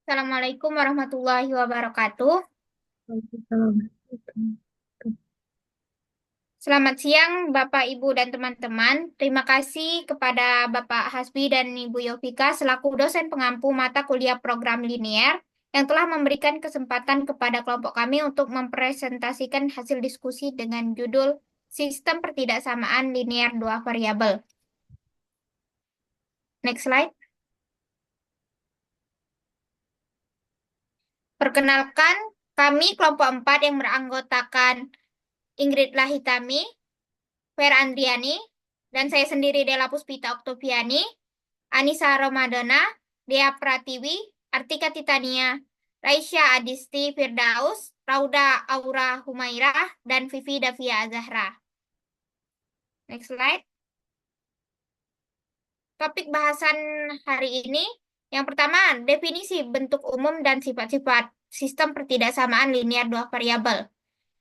Assalamualaikum warahmatullahi wabarakatuh. Waalaikumsalam. Selamat siang, Bapak, Ibu, dan teman-teman. Terima kasih kepada Bapak Hasbi dan Ibu Yovika selaku dosen pengampu mata kuliah program linier yang telah memberikan kesempatan kepada kelompok kami untuk mempresentasikan hasil diskusi dengan judul Sistem Pertidaksamaan Linier Dua Variabel. Next slide. Perkenalkan, kami kelompok 4 yang beranggotakan Ingrid Lahitami, Vera Andriani, dan saya sendiri Della Puspita Oktoviani, Anissa Ramadana, Dea Pratiwi, Artika Titania, Raisya Adisti Firdaus, Rauda Aura Humairah, dan Vivi Davia Azahra. Next slide. Topik bahasan hari ini, yang pertama, definisi bentuk umum dan sifat-sifat sistem pertidaksamaan linier dua variabel.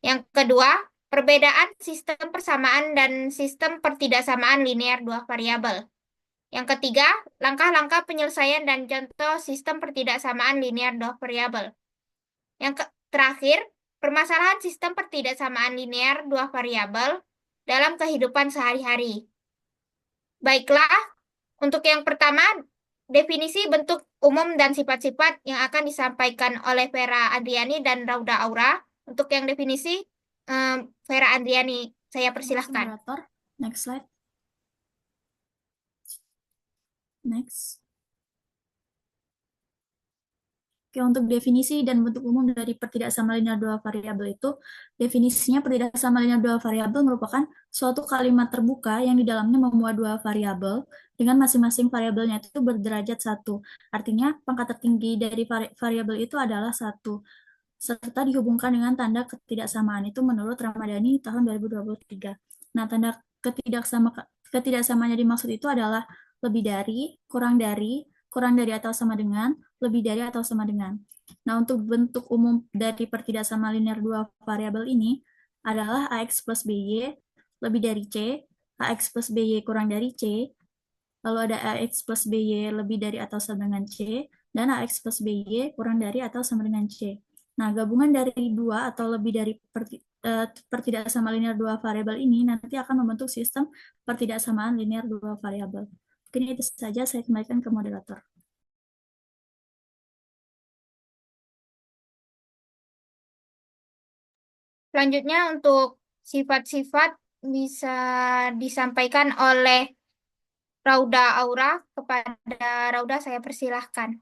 Yang kedua, perbedaan sistem persamaan dan sistem pertidaksamaan linier dua variabel. Yang ketiga, langkah-langkah penyelesaian dan contoh sistem pertidaksamaan linier dua variabel. Terakhir, permasalahan sistem pertidaksamaan linier dua variabel dalam kehidupan sehari-hari. Baiklah, untuk yang pertama, definisi bentuk umum dan sifat-sifat yang akan disampaikan oleh Vera Andriani dan Rauda Aura. Untuk yang definisi, Vera Andriani, saya persilahkan. Moderator, next slide. Next. Oke, untuk definisi dan bentuk umum dari pertidaksamaan linear dua variabel itu, definisinya pertidaksamaan linear dua variabel merupakan suatu kalimat terbuka yang di dalamnya memuat dua variabel dengan masing-masing variabelnya itu berderajat satu. Artinya, pangkat tertinggi dari variabel itu adalah satu, serta dihubungkan dengan tanda ketidaksamaan itu menurut Ramadhani tahun 2023. Nah, tanda ketidaksamaannya dimaksud itu adalah lebih dari, kurang dari atau sama dengan, lebih dari atau sama dengan. Nah, untuk bentuk umum dari pertidaksamaan linear dua variabel ini adalah AX plus BY lebih dari C, AX plus BY kurang dari C, lalu ada AX plus BY lebih dari atau sama dengan C, dan AX plus BY kurang dari atau sama dengan C. Nah, gabungan dari dua atau lebih dari pertidaksamaan linear dua variabel ini nanti akan membentuk sistem pertidaksamaan linear dua variabel. Mungkin itu saja, saya kembalikan ke moderator. Selanjutnya untuk sifat-sifat bisa disampaikan oleh Rauda Aura. Kepada Rauda saya persilahkan.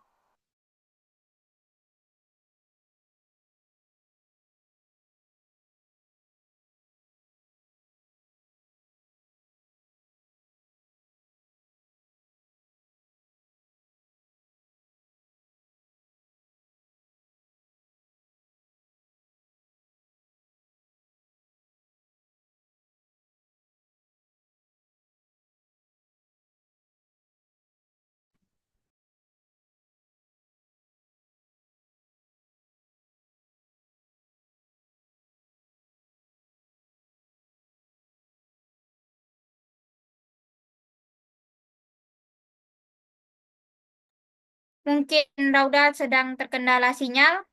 Mungkin Rauda sedang terkendala sinyal.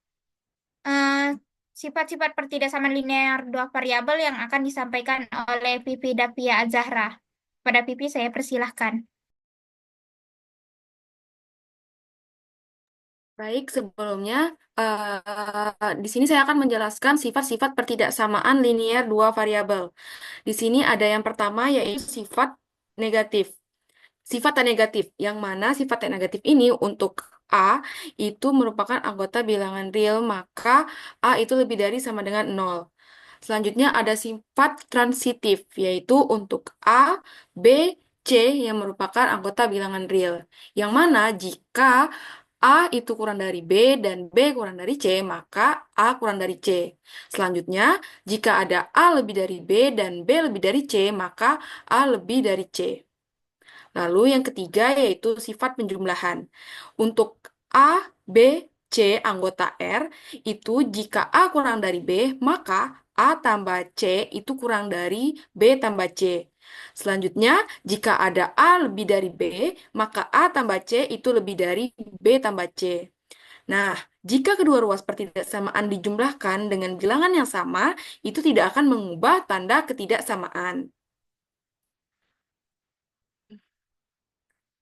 Eh, Sifat-sifat pertidaksamaan linear dua variabel yang akan disampaikan oleh Vivi Davia Azahra. Pada Vivi saya persilahkan. Baik, sebelumnya di sini saya akan menjelaskan sifat-sifat pertidaksamaan linier dua variabel. Di sini ada yang pertama yaitu sifat negatif. Sifat tak negatif, yang mana sifat tak negatif ini untuk A itu merupakan anggota bilangan real, maka A itu lebih dari sama dengan 0. Selanjutnya ada sifat transitif, yaitu untuk A, B, C yang merupakan anggota bilangan real. Yang mana jika A itu kurang dari B dan B kurang dari C, maka A kurang dari C. Selanjutnya, jika ada A lebih dari B dan B lebih dari C, maka A lebih dari C. Lalu yang ketiga yaitu sifat penjumlahan. Untuk A, B, C anggota R itu jika A kurang dari B, maka A tambah C itu kurang dari B tambah C. Selanjutnya, jika ada A lebih dari B, maka A tambah C itu lebih dari B tambah C. Nah, jika kedua ruas pertidaksamaan dijumlahkan dengan bilangan yang sama, itu tidak akan mengubah tanda ketidaksamaan.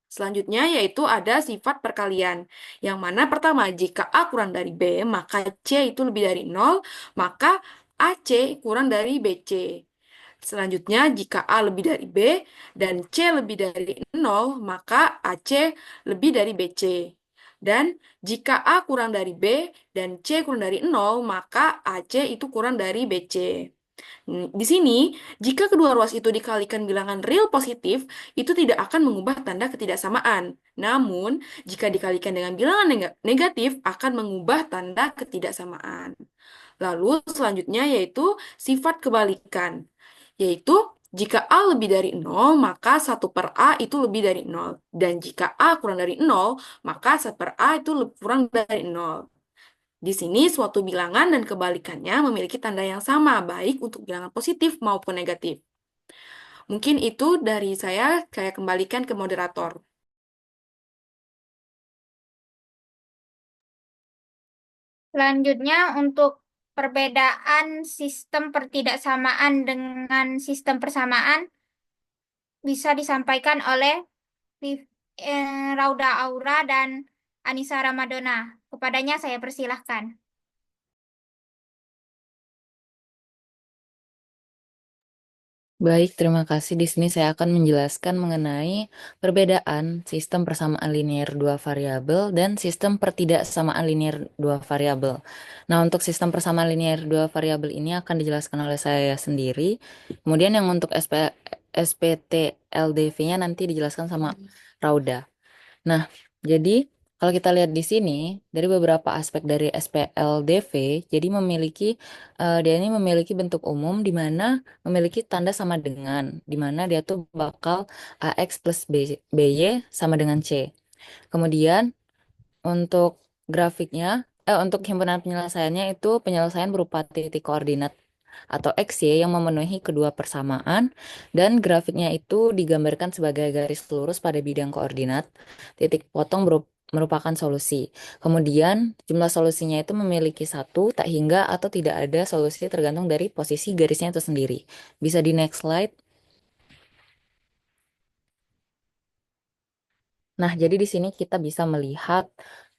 Selanjutnya yaitu ada sifat perkalian. Yang mana pertama, jika A kurang dari B, maka C itu lebih dari 0, maka AC kurang dari BC. Selanjutnya, jika A lebih dari B dan C lebih dari 0, maka AC lebih dari BC. Dan jika A kurang dari B dan C kurang dari 0, maka AC itu kurang dari BC. Di sini, jika kedua ruas itu dikalikan bilangan real positif, itu tidak akan mengubah tanda ketidaksamaan. Namun, jika dikalikan dengan bilangan negatif, akan mengubah tanda ketidaksamaan. Lalu, selanjutnya yaitu sifat kebalikan, yaitu jika A lebih dari 0, maka 1/A itu lebih dari 0. Dan jika A kurang dari 0, maka 1/A itu kurang dari 0. Di sini suatu bilangan dan kebalikannya memiliki tanda yang sama, baik untuk bilangan positif maupun negatif. Mungkin itu dari saya kembalikan ke moderator. Selanjutnya untuk perbedaan sistem pertidaksamaan dengan sistem persamaan bisa disampaikan oleh Rauda Aura dan Anissa Ramadona. Kepadanya saya persilahkan. Baik, terima kasih. Di sini saya akan menjelaskan mengenai perbedaan sistem persamaan linear dua variabel dan sistem pertidaksamaan linear dua variabel. Nah, untuk sistem persamaan linear dua variabel ini akan dijelaskan oleh saya sendiri. Kemudian yang untuk SPT LDV-nya nanti dijelaskan sama Rauda. Nah, jadi kalau kita lihat di sini dari beberapa aspek dari SPLDV, jadi dia ini memiliki bentuk umum di mana memiliki tanda sama dengan, di mana dia tuh bakal AX plus BY sama dengan C. Kemudian untuk grafiknya, untuk himpunan penyelesaiannya itu penyelesaian berupa titik koordinat atau XY yang memenuhi kedua persamaan, dan grafiknya itu digambarkan sebagai garis lurus pada bidang koordinat. Titik potong merupakan solusi. Kemudian jumlah solusinya itu memiliki satu, tak hingga atau tidak ada solusi tergantung dari posisi garisnya itu sendiri. Bisa di next slide. Nah, jadi di sini kita bisa melihat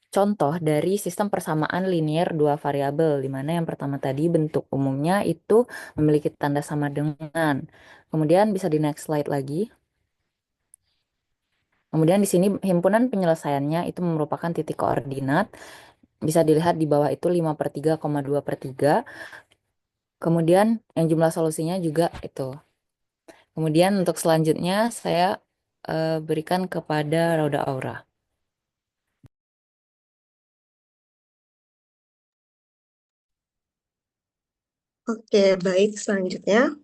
contoh dari sistem persamaan linear dua variabel, di mana yang pertama tadi bentuk umumnya itu memiliki tanda sama dengan. Kemudian bisa di next slide lagi. Kemudian di sini himpunan penyelesaiannya itu merupakan titik koordinat. Bisa dilihat di bawah itu 5/3,2/3. Kemudian yang jumlah solusinya juga itu. Kemudian untuk selanjutnya saya berikan kepada Rauda Aura. Oke, baik. Selanjutnya,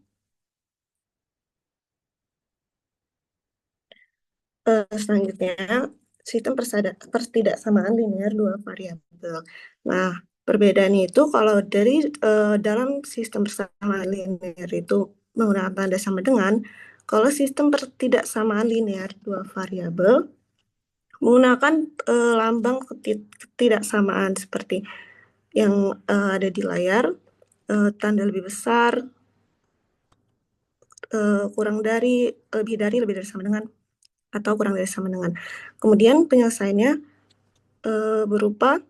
sistem pertidaksamaan linear dua variabel. Nah, perbedaannya itu kalau dari dalam sistem persamaan linear itu menggunakan tanda sama dengan, kalau sistem pertidaksamaan linear dua variabel menggunakan lambang ketidaksamaan seperti yang ada di layar, tanda lebih besar, kurang dari, lebih dari sama dengan, atau kurang dari sama dengan. Kemudian penyelesaiannya berupa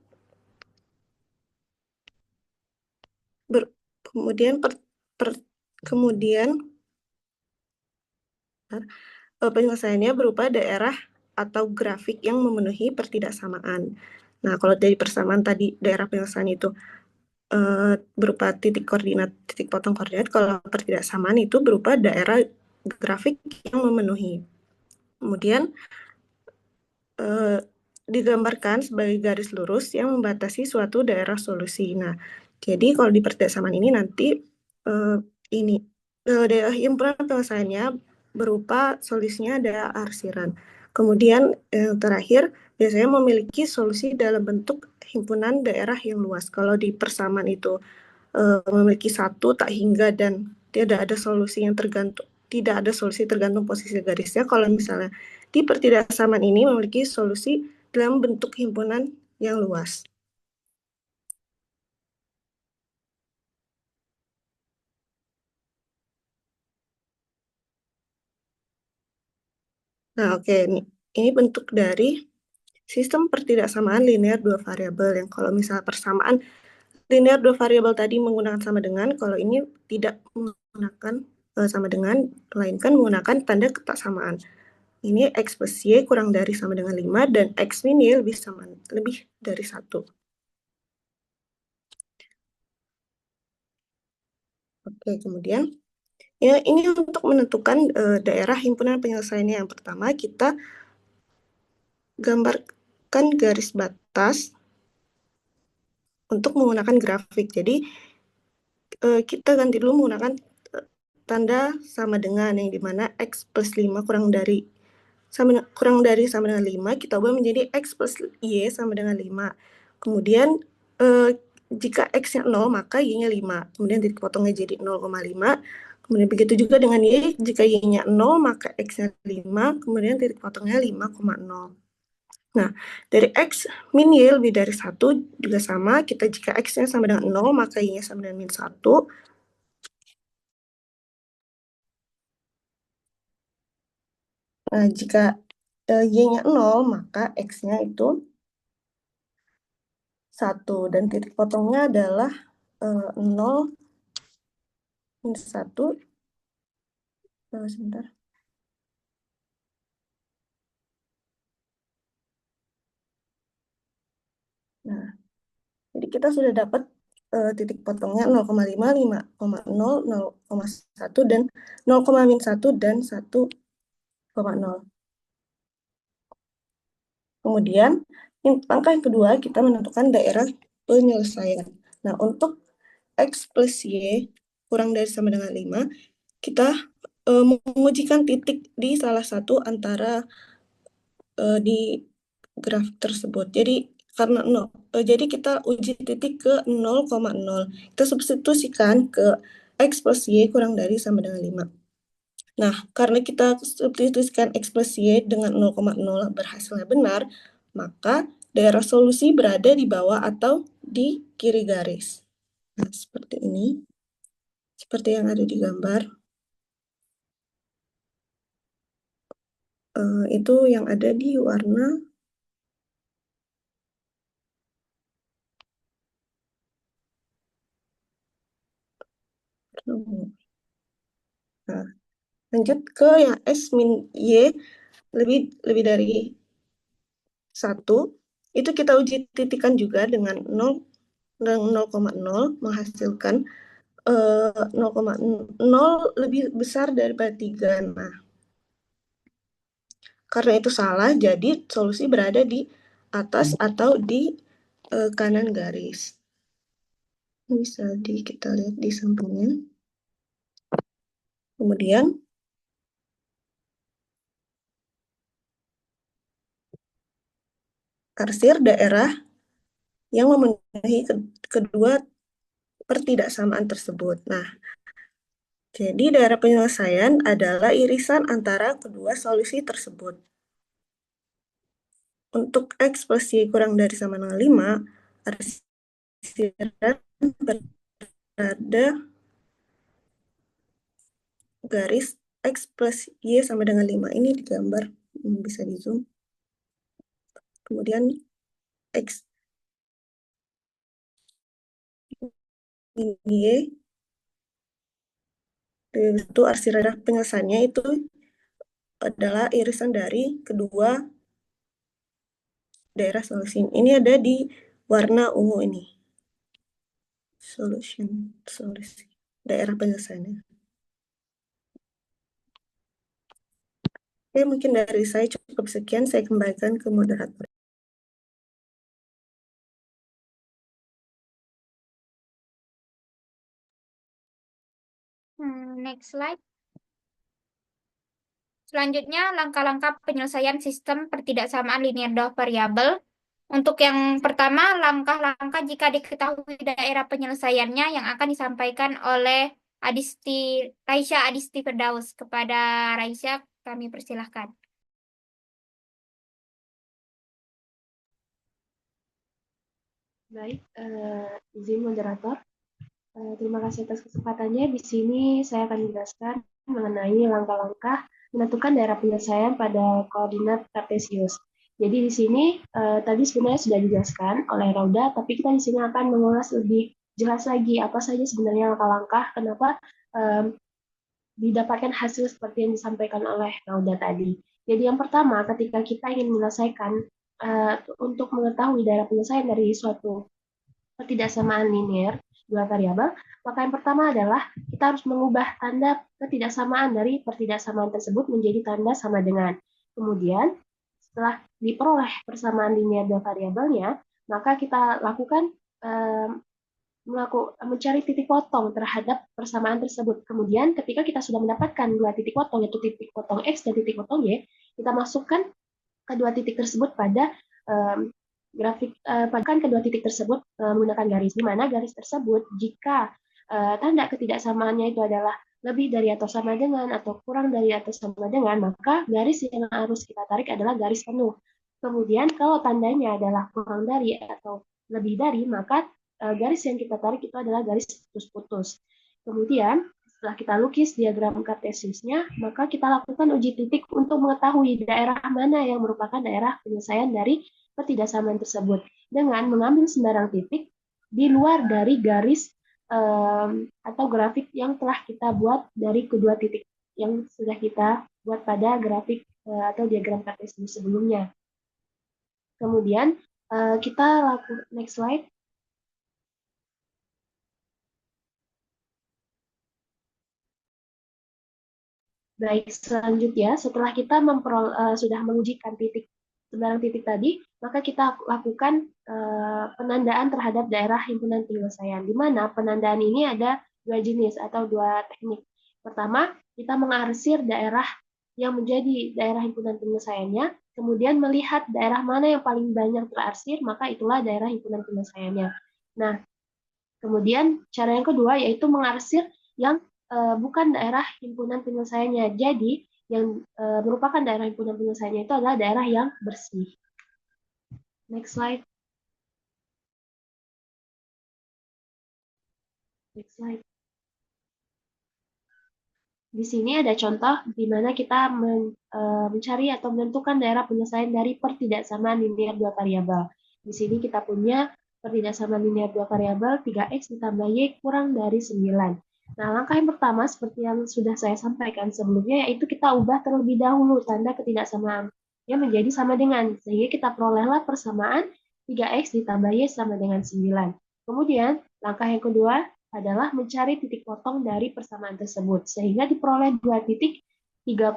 kemudian penyelesaiannya berupa daerah atau grafik yang memenuhi pertidaksamaan. Nah, kalau dari persamaan tadi daerah penyelesaian itu berupa titik koordinat, titik potong koordinat, kalau pertidaksamaan itu berupa daerah grafik yang memenuhi. Kemudian digambarkan sebagai garis lurus yang membatasi suatu daerah solusi. Nah, jadi kalau di pertidaksamaan ini nanti daerah himpunan penyelesaiannya berupa solusinya ada arsiran. Kemudian yang terakhir biasanya memiliki solusi dalam bentuk himpunan daerah yang luas. Kalau di persamaan itu memiliki satu, tak hingga, dan tidak ada solusi tergantung posisi garisnya. Kalau misalnya di pertidaksamaan ini memiliki solusi dalam bentuk himpunan yang luas. Nah, oke, ini bentuk dari sistem pertidaksamaan linear dua variabel yang kalau misal persamaan linear dua variabel tadi menggunakan sama dengan, kalau ini tidak menggunakan sama dengan, melainkan menggunakan tanda ketaksamaan. Ini X plus Y kurang dari sama dengan 5 dan X min Y lebih dari 1. Oke, kemudian ya ini untuk menentukan daerah himpunan penyelesaiannya. Yang pertama kita gambarkan garis batas untuk menggunakan grafik. Jadi kita ganti dulu menggunakan tanda sama dengan yang dimana X plus 5 kurang dari sama dengan 5, kita ubah menjadi X plus Y sama dengan 5. Kemudian jika X-nya 0, maka Y-nya 5. Kemudian titik potongnya jadi 0,5. Kemudian begitu juga dengan Y, jika Y-nya 0, maka X-nya 5. Kemudian titik potongnya 5,0. Nah, dari X min Y lebih dari 1 juga sama. Jika X-nya sama dengan 0, maka Y-nya sama dengan min 1. Nah, jika Y-nya 0, maka X-nya itu 1. Dan titik potongnya adalah 0 min 1. Sebentar. Nah, jadi kita sudah dapat titik potongnya 0,5, 5,0, 0,1, dan 0,-1 dan 1,0. Kemudian, langkah yang kedua, kita menentukan daerah penyelesaian. Nah, untuk X plus Y kurang dari sama dengan 5, kita mengujikan titik di salah satu antara di grafik tersebut. Jadi karena 0, jadi kita uji titik ke 0,0. Kita substitusikan ke X plus Y kurang dari sama dengan 5. Nah, karena kita substitusikan X plus Y dengan 0,0 berhasilnya benar, maka daerah solusi berada di bawah atau di kiri garis. Nah, seperti ini. Seperti yang ada di gambar. Itu yang ada di warna ungu. Nah, lanjut ke yang S min Y lebih dari 1. Itu kita uji titikan juga dengan 0,0 menghasilkan 0,0 lebih besar daripada 3. Nah, karena itu salah, jadi solusi berada di atas atau di kanan garis. Bisa kita lihat di sampingnya. Kemudian, tarsir daerah yang memenuhi kedua pertidaksamaan tersebut. Nah, jadi daerah penyelesaian adalah irisan antara kedua solusi tersebut. Untuk X plus Y kurang dari sama dengan 5, arsiran berada garis X plus Y sama dengan 5. Ini digambar, bisa di zoom. Kemudian X min Y itu arsiran penyelesaiannya itu adalah irisan dari kedua daerah solusi. Ini ada di warna ungu ini. Solusi. Daerah penyelesaiannya. Oke, mungkin dari saya cukup sekian. Saya kembalikan ke moderator. Next slide. Selanjutnya, langkah-langkah penyelesaian sistem pertidaksamaan linear dua variabel. Untuk yang pertama, langkah-langkah jika diketahui daerah penyelesaiannya yang akan disampaikan oleh Raisya Adisti Firdaus. Kepada Raisya, kami persilahkan. Baik, izin moderator. Terima kasih atas kesempatannya. Di sini saya akan menjelaskan mengenai langkah-langkah menentukan daerah penyelesaian pada koordinat kartesius. Jadi di sini tadi sebenarnya sudah dijelaskan oleh Rauda, tapi kita di sini akan mengulas lebih jelas lagi apa saja sebenarnya langkah-langkah kenapa didapatkan hasil seperti yang disampaikan oleh Rauda tadi. Jadi yang pertama, ketika kita ingin menyelesaikan untuk mengetahui daerah penyelesaian dari suatu ketidaksamaan linear dua variabel, maka yang pertama adalah kita harus mengubah tanda ketidaksamaan dari pertidaksamaan tersebut menjadi tanda sama dengan. Kemudian, setelah diperoleh persamaan linear dua variabelnya, maka kita lakukan mencari titik potong terhadap persamaan tersebut. Kemudian ketika kita sudah mendapatkan dua titik potong, yaitu titik potong X dan titik potong Y, kita masukkan kedua titik tersebut pada grafik, padukan kedua titik tersebut menggunakan garis, di mana garis tersebut jika tanda ketidaksamaannya itu adalah lebih dari atau sama dengan atau kurang dari atau sama dengan, maka garis yang harus kita tarik adalah garis penuh. Kemudian kalau tandanya adalah kurang dari atau lebih dari, maka garis yang kita tarik itu adalah garis putus-putus. Kemudian setelah kita lukis diagram kartesiusnya, maka kita lakukan uji titik untuk mengetahui daerah mana yang merupakan daerah penyelesaian dari ketidaksamaan tersebut dengan mengambil sembarang titik di luar dari garis atau grafik yang telah kita buat dari kedua titik yang sudah kita buat pada grafik atau diagram kartesius sebelumnya. Kemudian kita lakukan next slide. Baik, selanjutnya setelah kita sudah mengujikan sembarang titik tadi, maka kita lakukan penandaan terhadap daerah himpunan penyelesaian, di mana penandaan ini ada dua jenis atau dua teknik. Pertama, kita mengarsir daerah yang menjadi daerah himpunan penyelesaiannya, kemudian melihat daerah mana yang paling banyak terarsir, maka itulah daerah himpunan penyelesaiannya. Nah, kemudian cara yang kedua yaitu mengarsir yang bukan daerah himpunan penyelesaiannya. Jadi yang merupakan daerah himpunan penyelesaiannya itu adalah daerah yang bersih. Next slide. Next slide. Di sini ada contoh di mana kita mencari atau menentukan daerah penyelesaian dari pertidaksamaan linear dua variabel. Di sini kita punya pertidaksamaan linear dua variabel 3x ditambah y kurang dari 9. Nah, langkah yang pertama seperti yang sudah saya sampaikan sebelumnya yaitu kita ubah terlebih dahulu tanda ketidaksamaan yang menjadi sama dengan, sehingga kita perolehlah persamaan 3x ditambah y sama dengan 9. Kemudian, langkah yang kedua adalah mencari titik potong dari persamaan tersebut, sehingga diperoleh dua titik 3,0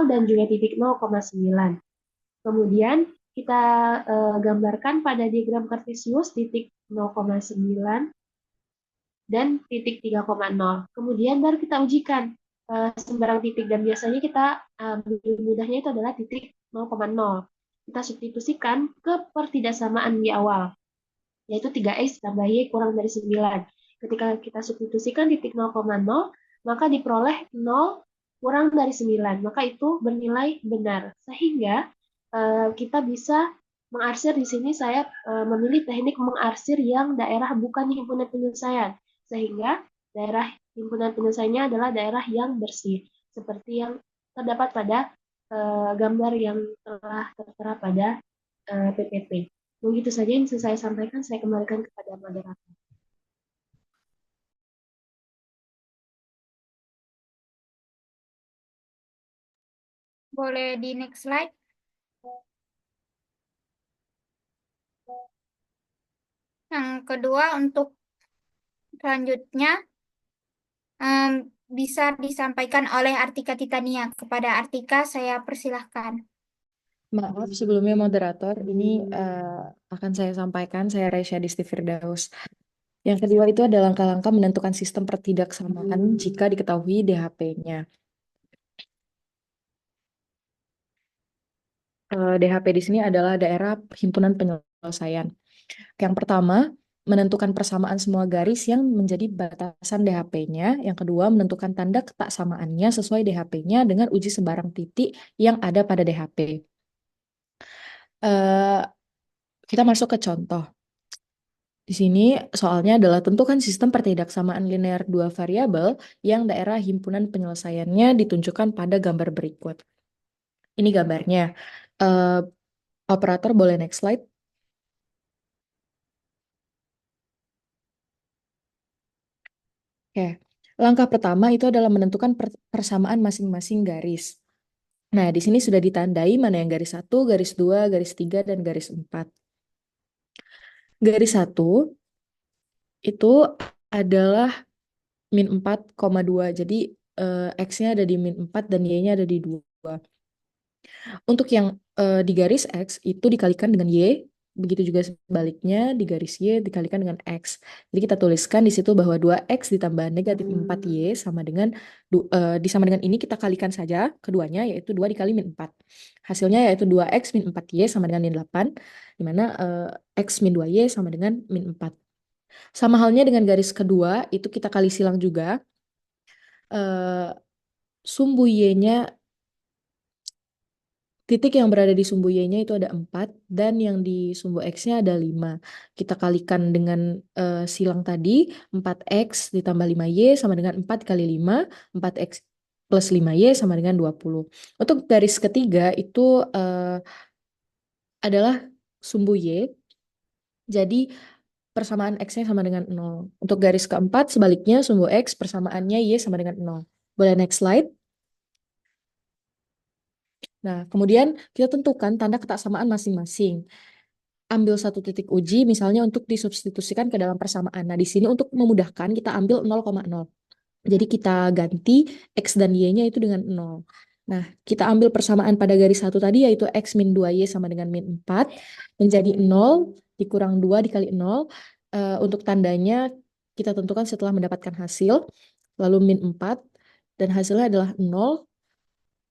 dan juga titik 0,9. Kemudian kita gambarkan pada diagram kartesius titik 0,9 dan titik 3,0. Kemudian baru kita ujikan sembarang titik, dan biasanya kita mudahnya itu adalah titik 0,0. Kita substitusikan ke pertidaksamaan di awal, yaitu 3x tambah y kurang dari 9. Ketika kita substitusikan titik 0,0, maka diperoleh 0 kurang dari 9. Maka itu bernilai benar. Sehingga kita bisa mengarsir. Di sini saya memilih teknik mengarsir yang daerah bukan himpunan penyelesaian. Sehingga daerah himpunan penyelesaiannya adalah daerah yang bersih. Seperti yang terdapat pada gambar yang telah tertera pada PPT. Begitu saja yang bisa saya sampaikan, saya kembalikan kepada moderator. Boleh di next slide. Yang kedua, untuk selanjutnya bisa disampaikan oleh Artika Titania. Kepada Artika, saya persilahkan. Maaf sebelumnya moderator, ini akan saya sampaikan, saya Reisha Disti Firdaus. Yang kedua itu adalah langkah-langkah menentukan sistem pertidaksamaan jika diketahui DHP-nya. DHP di sini adalah daerah himpunan penyelesaian. Yang pertama, menentukan persamaan semua garis yang menjadi batasan DHP-nya. Yang kedua, menentukan tanda ketaksamaannya sesuai DHP-nya dengan uji sembarang titik yang ada pada DHP. Kita masuk ke contoh. Di sini soalnya adalah tentukan sistem pertidaksamaan linear dua variabel yang daerah himpunan penyelesaiannya ditunjukkan pada gambar berikut. Ini gambarnya. Eh, Operator boleh next slide. Oke. Langkah pertama itu adalah menentukan persamaan masing-masing garis. Nah, di sini sudah ditandai mana yang garis 1, garis 2, garis 3, dan garis 4. Garis 1 itu adalah min 4,2. Jadi X-nya ada di min 4 dan Y-nya ada di 2. Untuk yang di garis X itu dikalikan dengan Y, begitu juga sebaliknya di garis Y dikalikan dengan X. Jadi kita tuliskan di situ bahwa 2X ditambah negatif 4Y sama dengan disama dengan ini kita kalikan saja keduanya, yaitu 2 dikali min 4. Hasilnya yaitu 2X min 4Y sama dengan min 8, di mana X min 2Y sama dengan min 4. Sama halnya dengan garis kedua, itu kita kali silang juga. Sumbu Y-nya, titik yang berada di sumbu Y-nya itu ada 4, dan yang di sumbu X-nya ada 5. Kita kalikan dengan silang tadi, 4X ditambah 5Y sama dengan 4 kali 5, 4X plus 5Y sama dengan 20. Untuk garis ketiga itu adalah sumbu Y, jadi persamaan X-nya sama dengan 0. Untuk garis keempat, sebaliknya sumbu X persamaannya Y sama dengan 0. Boleh next slide? Nah, kemudian kita tentukan tanda ketaksamaan masing-masing. Ambil satu titik uji, misalnya untuk disubstitusikan ke dalam persamaan. Nah, di sini untuk memudahkan, kita ambil 0,0. Jadi kita ganti X dan Y-nya itu dengan 0. Nah, kita ambil persamaan pada garis 1 tadi, yaitu X min 2Y sama dengan min 4, menjadi 0, dikurang 2 dikali 0. Untuk tandanya, kita tentukan setelah mendapatkan hasil, lalu min 4, dan hasilnya adalah 0,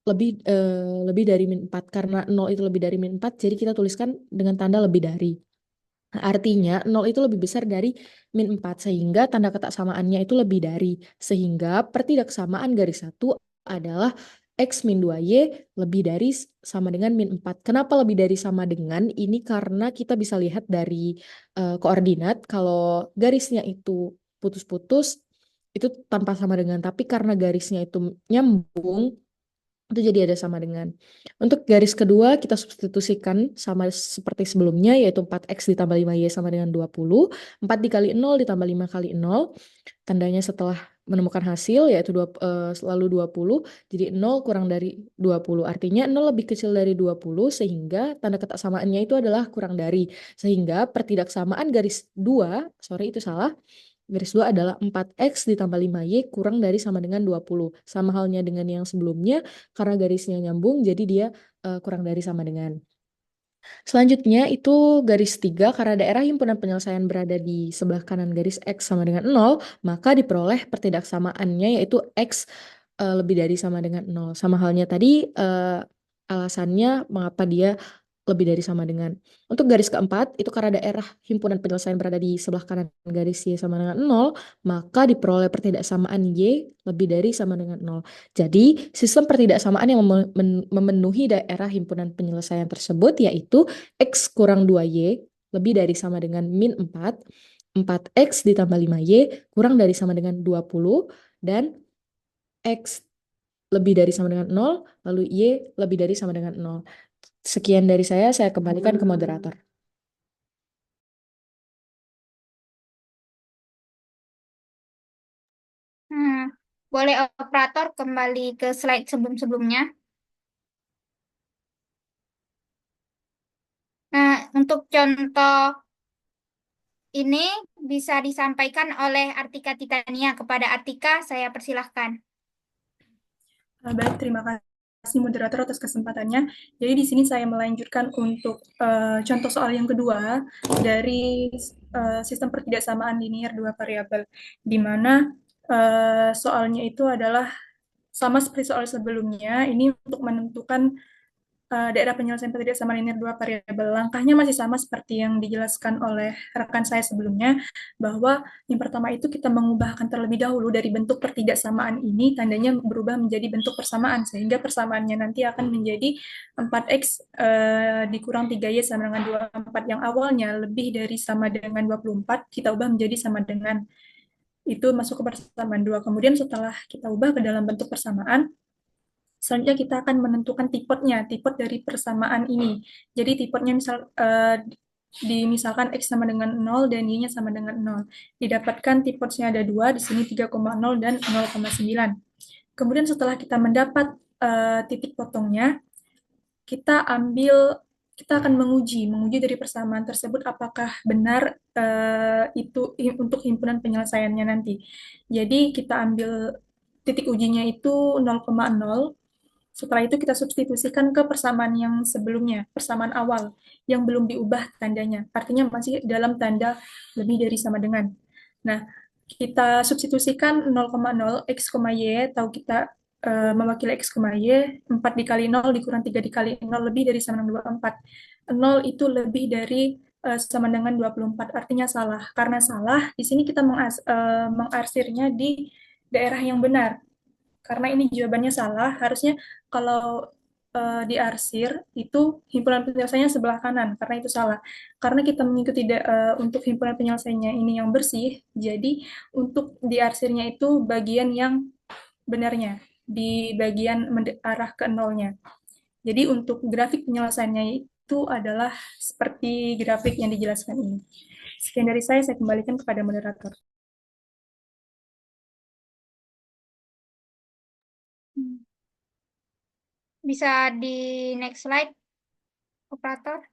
lebih dari min 4. Karena 0 itu lebih dari min 4, jadi kita tuliskan dengan tanda lebih dari. Nah, artinya 0 itu lebih besar dari min 4, sehingga tanda ketaksamaannya itu lebih dari. Sehingga pertidaksamaan garis 1 adalah X min 2Y lebih dari sama dengan min 4. Kenapa lebih dari sama dengan? Ini karena kita bisa lihat dari koordinat, kalau garisnya itu putus-putus, itu tanpa sama dengan. Tapi karena garisnya itu nyambung, itu jadi ada sama dengan. Untuk garis kedua kita substitusikan sama seperti sebelumnya, yaitu 4X ditambah 5Y sama dengan 20. 4 dikali 0 ditambah 5 kali 0. Tandanya setelah menemukan hasil yaitu selalu 20. Jadi 0 kurang dari 20. Artinya 0 lebih kecil dari 20, sehingga tanda ketaksamaannya itu adalah kurang dari. Sehingga pertidaksamaan garis 2, sorry itu salah. Garis 2 adalah 4X ditambah 5Y kurang dari sama dengan 20. Sama halnya dengan yang sebelumnya, karena garisnya nyambung, jadi dia kurang dari sama dengan. Selanjutnya itu garis 3, karena daerah himpunan penyelesaian berada di sebelah kanan garis X sama dengan 0, maka diperoleh pertidaksamaannya yaitu X lebih dari sama dengan 0. Sama halnya tadi, alasannya mengapa dia lebih dari sama dengan. Untuk garis keempat, itu karena daerah himpunan penyelesaian berada di sebelah kanan garis Y sama dengan 0, maka diperoleh pertidaksamaan Y lebih dari sama dengan 0. Jadi, sistem pertidaksamaan yang memenuhi daerah himpunan penyelesaian tersebut yaitu X kurang 2Y lebih dari sama dengan min 4, 4X ditambah 5Y kurang dari sama dengan 20, dan X lebih dari sama dengan 0, lalu Y lebih dari sama dengan 0. Sekian dari saya kembalikan ke moderator. Boleh operator kembali ke slide sebelum-sebelumnya. Nah, untuk contoh ini bisa disampaikan oleh Artika Titania. Kepada Artika, saya persilahkan. Baik, terima kasih moderator atas kesempatannya. Jadi di sini saya melanjutkan untuk contoh soal yang kedua dari sistem pertidaksamaan linear dua variabel, di mana soalnya itu adalah sama seperti soal sebelumnya, ini untuk menentukan daerah penyelesaian tidak sama linear dua variabel. Langkahnya masih sama seperti yang dijelaskan oleh rekan saya sebelumnya, bahwa yang pertama itu kita mengubahkan terlebih dahulu dari bentuk pertidaksamaan ini, tandanya berubah menjadi bentuk persamaan, sehingga persamaannya nanti akan menjadi 4x dikurang 3y sama dengan 24, yang awalnya lebih dari sama dengan 24, kita ubah menjadi sama dengan, itu masuk ke persamaan 2. Kemudian setelah kita ubah ke dalam bentuk persamaan, selanjutnya kita akan menentukan tipe dari persamaan ini. Jadi tipenya misalkan X sama dengan 0 dan Y-nya sama dengan 0. Didapatkan tipenya ada 2, di sini 3,0 dan 0,9. Kemudian setelah kita mendapat titik potongnya, kita akan menguji dari persamaan tersebut apakah benar itu untuk himpunan penyelesaiannya nanti. Jadi kita ambil titik ujinya itu 0,0. Setelah itu kita substitusikan ke persamaan yang sebelumnya, persamaan awal yang belum diubah tandanya. Artinya masih dalam tanda lebih dari sama dengan. Nah, kita substitusikan 0,0 X, Y, tahu kita mewakili X, Y, 4 dikali 0 dikurang 3 dikali 0 lebih dari sama dengan 24. 0 itu lebih dari sama dengan 24, artinya salah. Karena salah, di sini kita mengarsirnya di daerah yang benar. Karena ini jawabannya salah, harusnya kalau diarsir itu himpunan penyelesaiannya sebelah kanan, karena itu salah. Karena kita mengikuti untuk himpunan penyelesaiannya ini yang bersih, jadi untuk diarsirnya itu bagian yang benarnya, di bagian arah ke nolnya. Jadi untuk grafik penyelesaiannya itu adalah seperti grafik yang dijelaskan ini. Sekian dari saya kembalikan kepada moderator. Bisa di next slide, operator.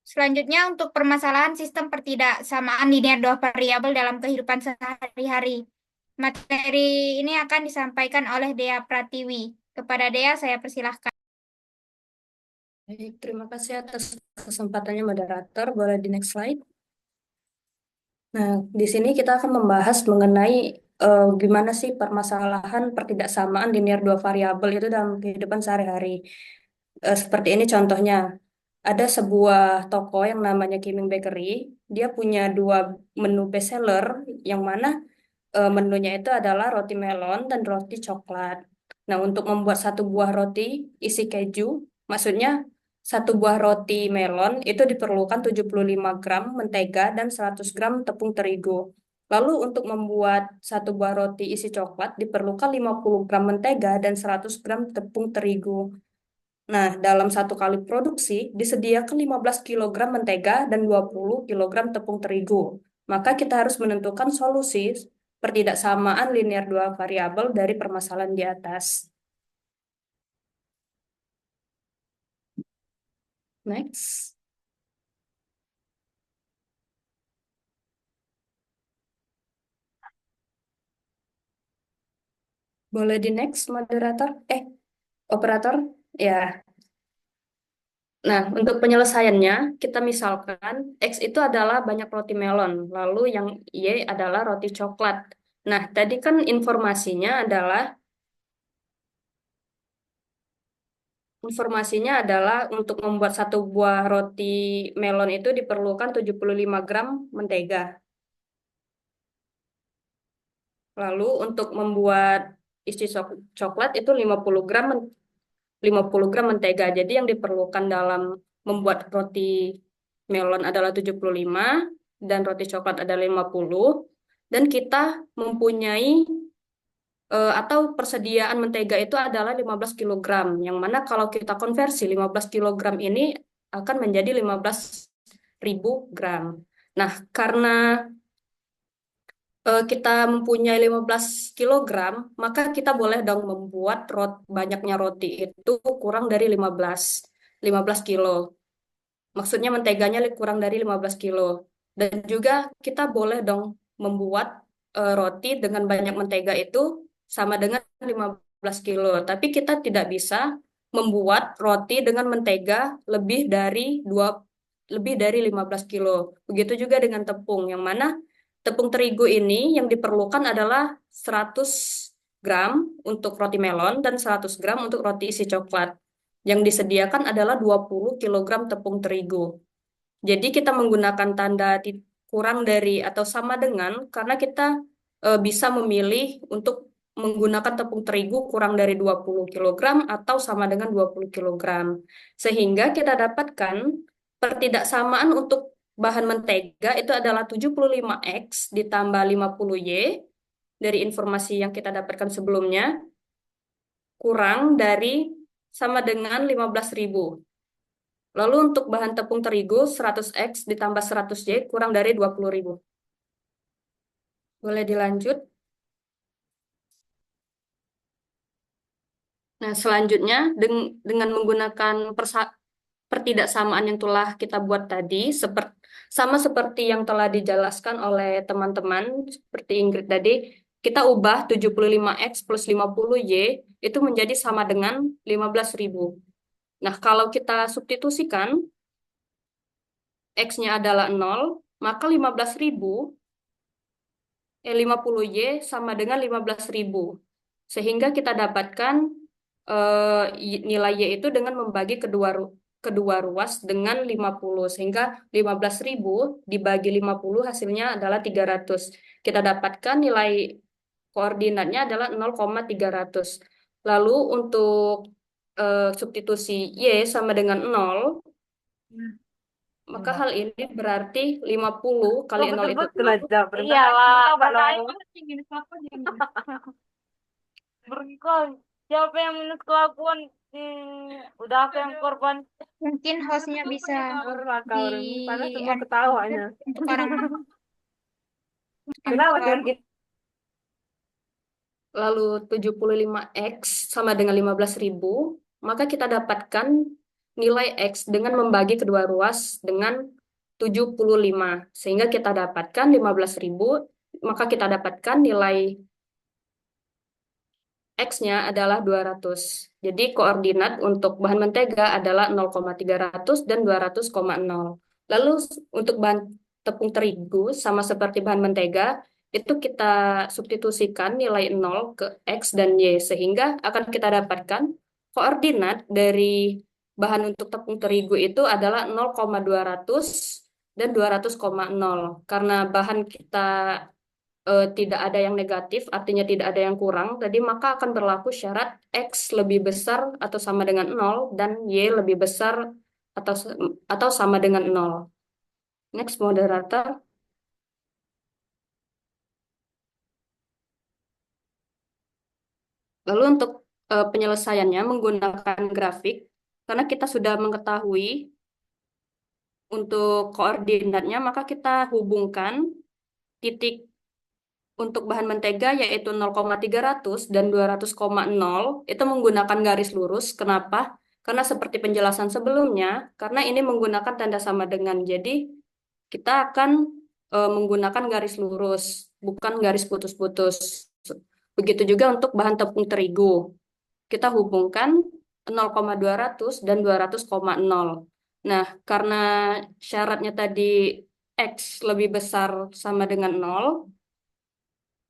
Selanjutnya untuk permasalahan sistem pertidaksamaan linear dua variabel dalam kehidupan sehari-hari. Materi ini akan disampaikan oleh Dea Pratiwi. Kepada Dea, saya persilahkan. Baik, terima kasih atas kesempatannya moderator. Boleh di next slide. Nah, di sini kita akan membahas mengenai gimana sih permasalahan pertidaksamaan linear dua variabel itu dalam kehidupan sehari-hari. Seperti ini contohnya. Ada sebuah toko yang namanya Kiming Bakery. Dia punya 2 menu bestseller, yang mana menunya itu adalah roti melon dan roti coklat. Nah, untuk membuat satu buah roti isi keju, maksudnya satu buah roti melon itu diperlukan 75 gram mentega dan 100 gram tepung terigu. Lalu untuk membuat satu buah roti isi coklat diperlukan 50 gram mentega dan 100 gram tepung terigu. Nah, dalam satu kali produksi disediakan 15 kilogram mentega dan 20 kilogram tepung terigu. Maka kita harus menentukan solusi pertidaksamaan linear dua variabel dari permasalahan di atas. Next. Boleh di next, moderator? Operator? Ya. Nah, untuk penyelesaiannya, kita misalkan X itu adalah banyak roti melon, lalu yang Y adalah roti coklat. Nah, tadi kan informasinya adalah untuk membuat satu buah roti melon itu diperlukan 75 gram mentega. Lalu untuk membuat isi coklat itu 50 gram mentega. Jadi yang diperlukan dalam membuat roti melon adalah 75 dan roti coklat adalah 50. Dan kita mempunyai atau persediaan mentega itu adalah 15 kilogram. Yang mana kalau kita konversi 15 kilogram ini akan menjadi 15.000 gram. Nah, karena kita mempunyai 15 kilogram, maka kita boleh dong membuat banyaknya roti itu kurang dari 15 kilo. Maksudnya menteganya kurang dari 15 kilo. Dan juga kita boleh dong membuat roti dengan banyak mentega itu sama dengan 15 kilo. Tapi kita tidak bisa membuat roti dengan mentega lebih dari 15 kilo. Begitu juga dengan tepung, yang mana tepung terigu ini yang diperlukan adalah 100 gram untuk roti melon dan 100 gram untuk roti isi coklat. Yang disediakan adalah 20 kilogram tepung terigu. Jadi kita menggunakan tanda kurang dari atau sama dengan karena kita bisa memilih untuk menggunakan tepung terigu kurang dari 20 kilogram atau sama dengan 20 kilogram. Sehingga kita dapatkan pertidaksamaan untuk bahan mentega itu adalah 75X ditambah 50Y dari informasi yang kita dapatkan sebelumnya kurang dari sama dengan 15.000. Lalu untuk bahan tepung terigu 100X ditambah 100Y kurang dari 20.000. Boleh dilanjut? Nah, selanjutnya dengan menggunakan pertidaksamaan yang telah kita buat tadi, sama seperti yang telah dijelaskan oleh teman-teman, seperti Ingrid tadi, kita ubah 75X plus 50Y itu menjadi sama dengan 15.000. Nah, kalau kita substitusikan, X-nya adalah 0, maka 50Y sama dengan 15.000. Sehingga kita dapatkan nilai Y itu dengan membagi kedua ruas dengan 50. Sehingga 15.000 dibagi 50 hasilnya adalah 300. Kita dapatkan nilai koordinatnya adalah 0,300. Lalu untuk substitusi Y sama dengan 0, maka hal ini berarti 50 kali 0 itu Iyalah, berikut siapa yang minus kelakuan udah aku yang korban. Mungkin hostnya bisa Karena semua anu, ketawanya. untuk orang Kenapa untuk kan gitu? lalu 75X sama dengan 15.000, maka kita dapatkan nilai X dengan membagi kedua ruas dengan 75. Sehingga kita dapatkan 15.000, maka kita dapatkan nilai X-nya adalah 200. Jadi koordinat untuk bahan mentega adalah 0,300 dan 200,0. Lalu untuk bahan tepung terigu sama seperti bahan mentega, itu kita substitusikan nilai 0 ke X dan Y, sehingga akan kita dapatkan koordinat dari bahan untuk tepung terigu itu adalah 0,200 dan 200,0. Karena bahan kita tidak ada yang negatif, artinya tidak ada yang kurang, jadi maka akan berlaku syarat X lebih besar atau sama dengan 0 dan Y lebih besar atau sama dengan 0. Next, moderator. Lalu untuk penyelesaiannya menggunakan grafik, karena kita sudah mengetahui untuk koordinatnya, maka kita hubungkan titik untuk bahan mentega yaitu 0,300 dan 200,0 itu menggunakan garis lurus. Kenapa? Karena seperti penjelasan sebelumnya, karena ini menggunakan tanda sama dengan. Jadi kita akan menggunakan garis lurus, bukan garis putus-putus. Begitu juga untuk bahan tepung terigu. Kita hubungkan 0,200 dan 200,0. Nah, karena syaratnya tadi X lebih besar sama dengan 0,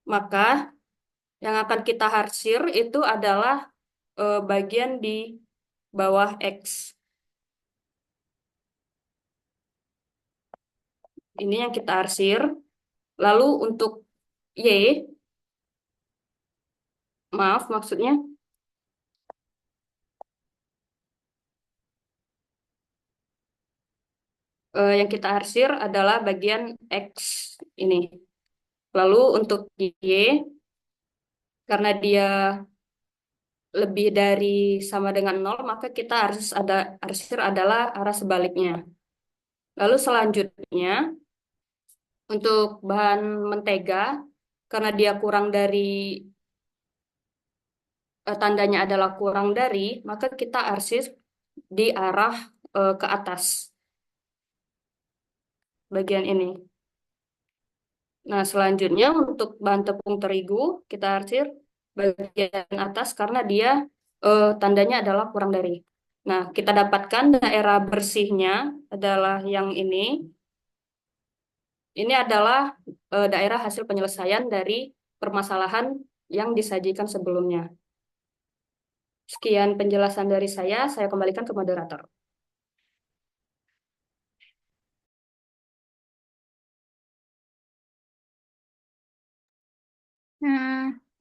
maka yang akan kita harsir itu adalah bagian di bawah X. Ini yang kita arsir. Lalu untuk Y, maaf maksudnya, yang kita arsir adalah bagian X ini. Lalu untuk Y, karena dia lebih dari sama dengan 0, maka kita harus arsir adalah arah sebaliknya. Lalu selanjutnya, untuk bahan mentega, karena dia kurang dari, tandanya adalah kurang dari, maka kita arsir di arah ke atas. Bagian ini. Nah, selanjutnya untuk bahan tepung terigu, kita arsir bagian atas karena dia tandanya adalah kurang dari. Nah, kita dapatkan daerah bersihnya adalah yang ini. Ini adalah daerah hasil penyelesaian dari permasalahan yang disajikan sebelumnya. Sekian penjelasan dari saya kembalikan ke moderator.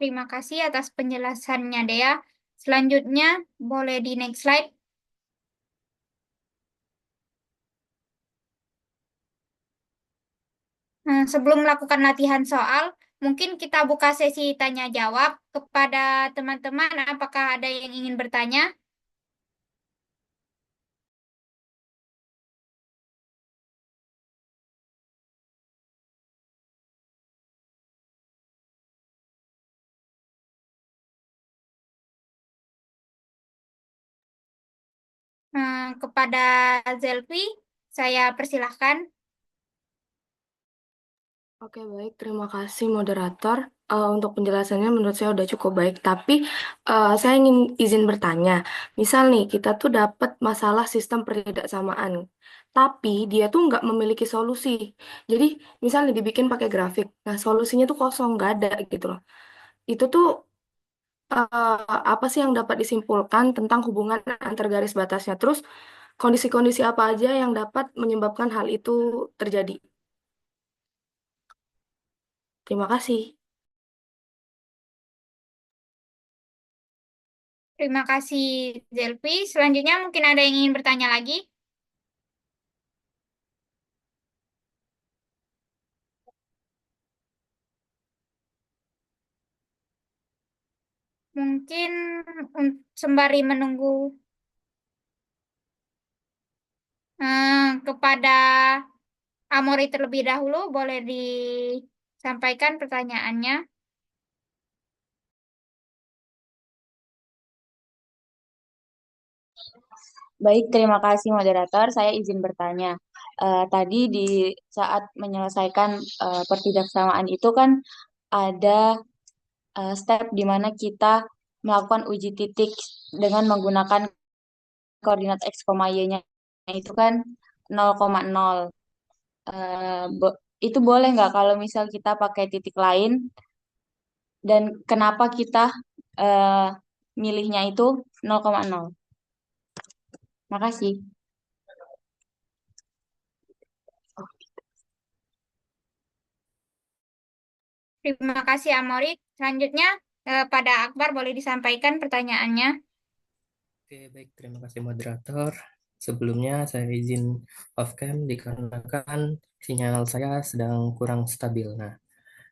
Terima kasih atas penjelasannya, Dea. Selanjutnya, boleh di next slide. Sebelum melakukan latihan soal, mungkin kita buka sesi tanya jawab kepada teman-teman. Apakah ada yang ingin bertanya? Kepada Zelvi, saya persilahkan. Oke, baik. Terima kasih, moderator. Untuk penjelasannya menurut saya udah cukup baik. Tapi saya ingin izin bertanya. Misal nih, kita tuh dapat masalah sistem pertidaksamaan. Tapi dia tuh nggak memiliki solusi. Jadi, misalnya dibikin pakai grafik. Nah, solusinya tuh kosong, nggak ada gitu loh. Itu tuh apa sih yang dapat disimpulkan tentang hubungan antar garis batasnya? Terus, kondisi-kondisi apa aja yang dapat menyebabkan hal itu terjadi? Terima kasih. Terima kasih, Zelvi. Selanjutnya mungkin ada yang ingin bertanya lagi. Mungkin sembari menunggu kepada Amori terlebih dahulu, boleh disampaikan pertanyaannya. Baik, terima kasih moderator. Saya izin bertanya. Tadi di saat menyelesaikan pertidaksamaan itu kan ada step di mana kita melakukan uji titik dengan menggunakan koordinat x, y-nya itu kan 0,0. Itu boleh nggak kalau misal kita pakai titik lain dan kenapa kita eh, milihnya itu 0,0? Makasih. Terima kasih, Amori. Selanjutnya, pada Akbar boleh disampaikan pertanyaannya. Oke, baik. Terima kasih moderator. Sebelumnya saya izin off cam dikarenakan sinyal saya sedang kurang stabil. Nah,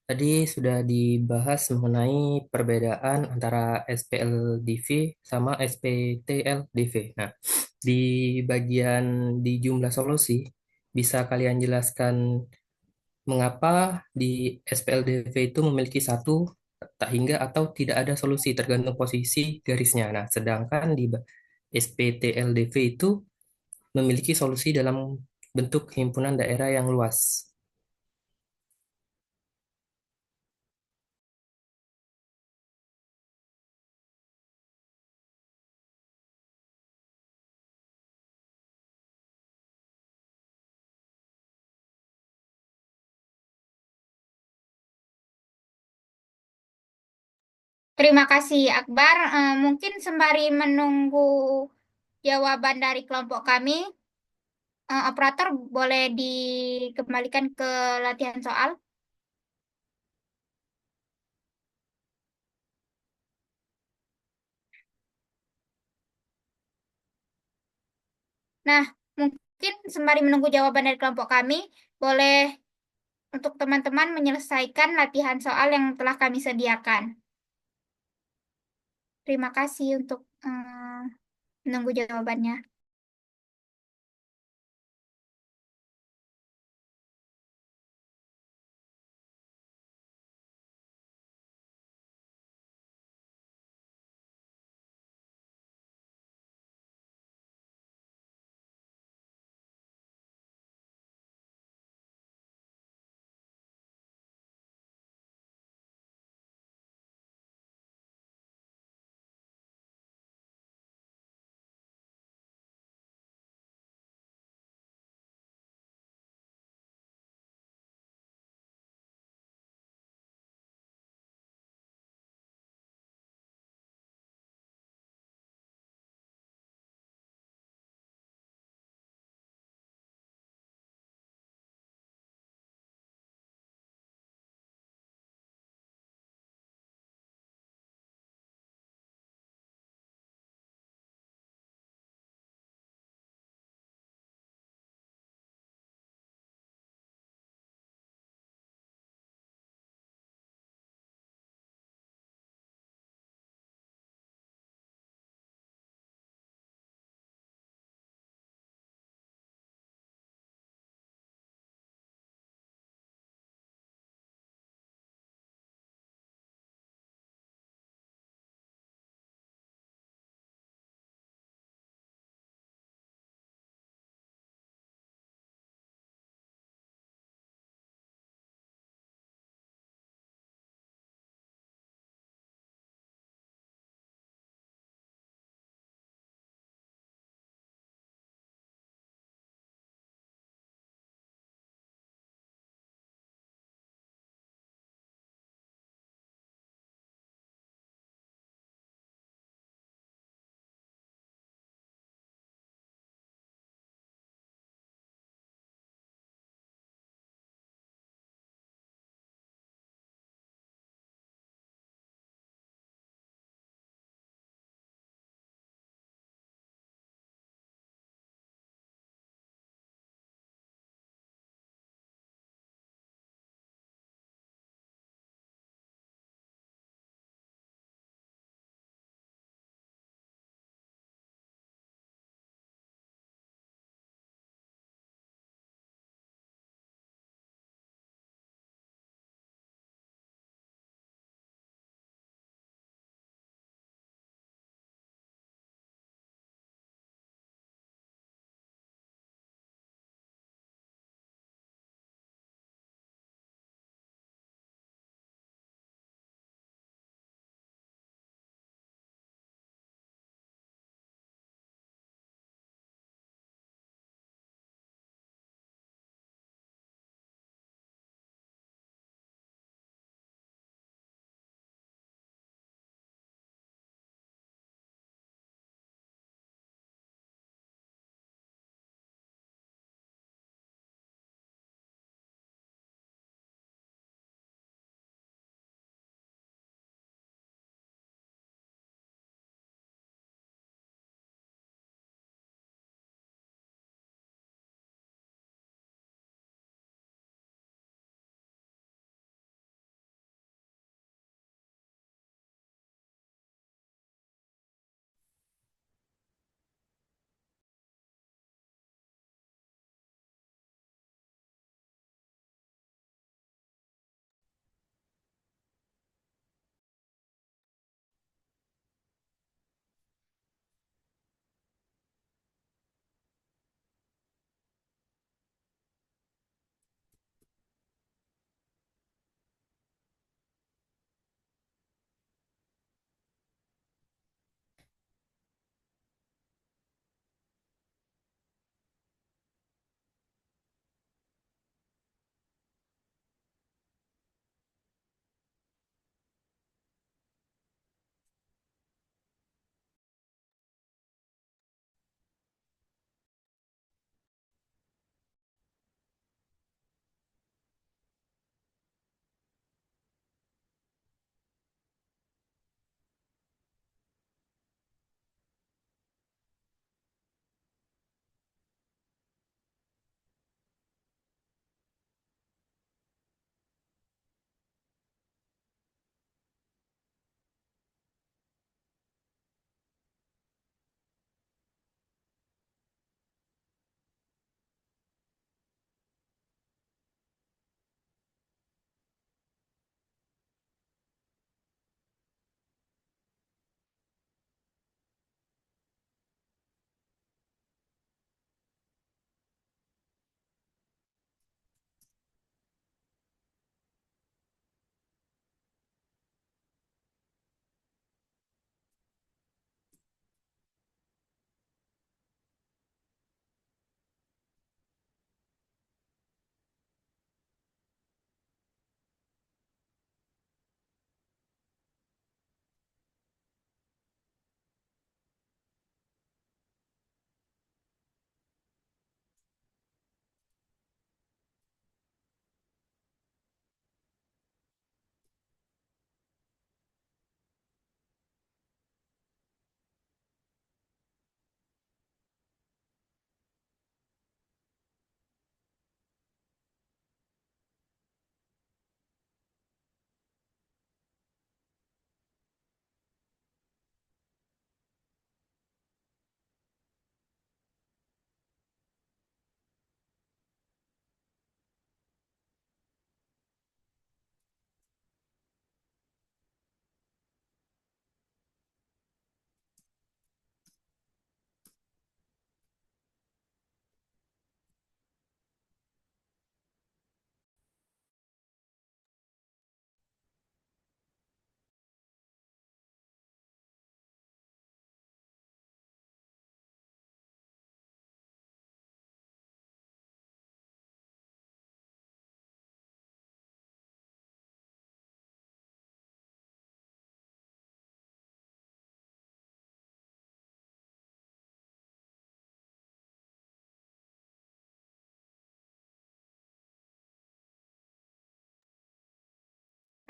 tadi sudah dibahas mengenai perbedaan antara SPLDV sama SPTLDV. Nah, di bagian di jumlah solusi, bisa kalian jelaskan mengapa di SPLDV itu memiliki satu tak hingga atau tidak ada solusi tergantung posisi garisnya. Nah, sedangkan di SPTLDV itu memiliki solusi dalam bentuk himpunan daerah yang luas. Terima kasih, Akbar. Mungkin sembari menunggu jawaban dari kelompok kami, operator boleh dikembalikan ke latihan soal. Nah, mungkin sembari menunggu jawaban dari kelompok kami, boleh untuk teman-teman menyelesaikan latihan soal yang telah kami sediakan. Terima kasih untuk menunggu jawabannya.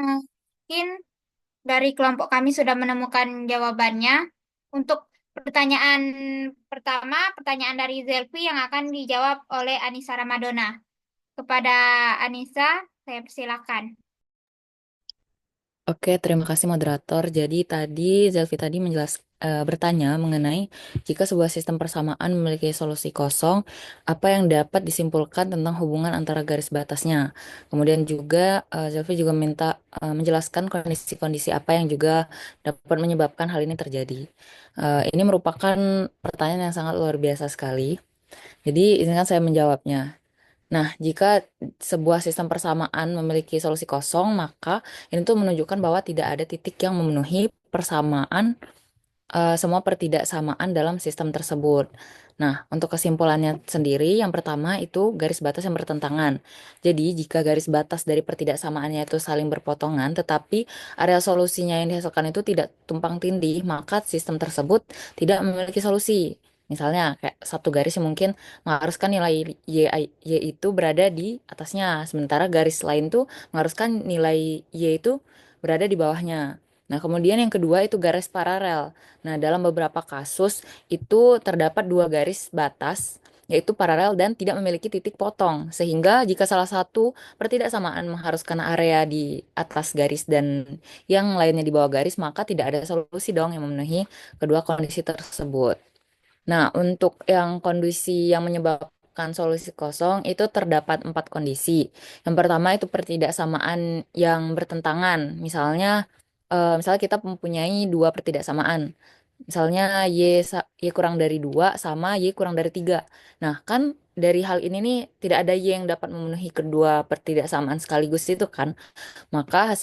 Mungkin dari kelompok kami sudah menemukan jawabannya. Untuk pertanyaan pertama, pertanyaan dari Zelvi yang akan dijawab oleh Anissa Ramadona. Kepada Anissa, saya persilakan. Oke, terima kasih moderator. Jadi tadi Zelvi tadi bertanya mengenai jika sebuah sistem persamaan memiliki solusi kosong, apa yang dapat disimpulkan tentang hubungan antara garis batasnya. Kemudian juga Zelvi juga minta menjelaskan kondisi-kondisi apa yang juga dapat menyebabkan hal ini terjadi. Ini merupakan pertanyaan yang sangat luar biasa sekali. Jadi izinkan saya menjawabnya. Nah, jika sebuah sistem persamaan memiliki solusi kosong, maka ini tuh menunjukkan bahwa tidak ada titik yang memenuhi persamaan semua pertidaksamaan dalam sistem tersebut. Nah, untuk kesimpulannya sendiri, yang pertama itu garis batas yang bertentangan. Jadi, jika garis batas dari pertidaksamaannya itu saling berpotongan, tetapi area solusinya yang dihasilkan itu tidak tumpang tindih, maka sistem tersebut tidak memiliki solusi. Misalnya, kayak satu garis yang mungkin mengharuskan nilai Y itu berada di atasnya, sementara garis lain tuh mengharuskan nilai Y itu berada di bawahnya. Nah, kemudian yang kedua itu garis paralel. Nah, dalam beberapa kasus itu terdapat dua garis batas, yaitu paralel dan tidak memiliki titik potong. Sehingga jika salah satu pertidaksamaan mengharuskan area di atas garis dan yang lainnya di bawah garis, maka tidak ada solusi dong yang memenuhi kedua kondisi tersebut. Nah, untuk yang kondisi yang menyebabkan solusi kosong itu terdapat 4 kondisi. Yang pertama itu pertidaksamaan yang bertentangan. Misalnya kita mempunyai dua pertidaksamaan. Misalnya Y kurang dari 2 sama Y kurang dari 3. Nah, kan dari hal ini nih tidak ada Y yang dapat memenuhi kedua pertidaksamaan sekaligus itu kan. Maka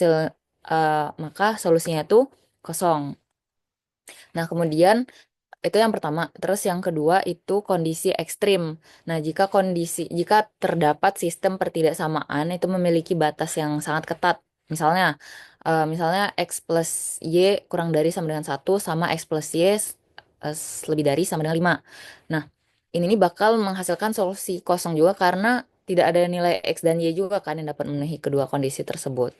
solusinya itu kosong. Nah, kemudian itu yang pertama. Terus yang kedua itu kondisi ekstrim. Nah, jika terdapat sistem pertidaksamaan itu memiliki batas yang sangat ketat. Misalnya X plus Y kurang dari sama dengan 1 sama X plus Y lebih dari sama dengan 5. Nah, ini nih bakal menghasilkan solusi kosong juga karena tidak ada nilai X dan Y juga kan yang dapat memenuhi kedua kondisi tersebut.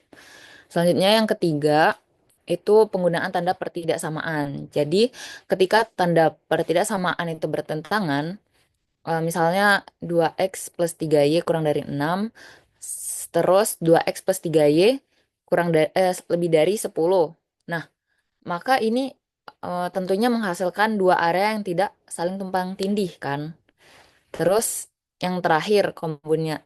Selanjutnya yang ketiga itu penggunaan tanda pertidaksamaan. Jadi ketika tanda pertidaksamaan itu bertentangan, misalnya 2x plus 3y kurang dari 6, terus 2x plus 3y lebih dari 10. Nah, maka ini tentunya menghasilkan dua area yang tidak saling tumpang tindih kan. Terus yang terakhir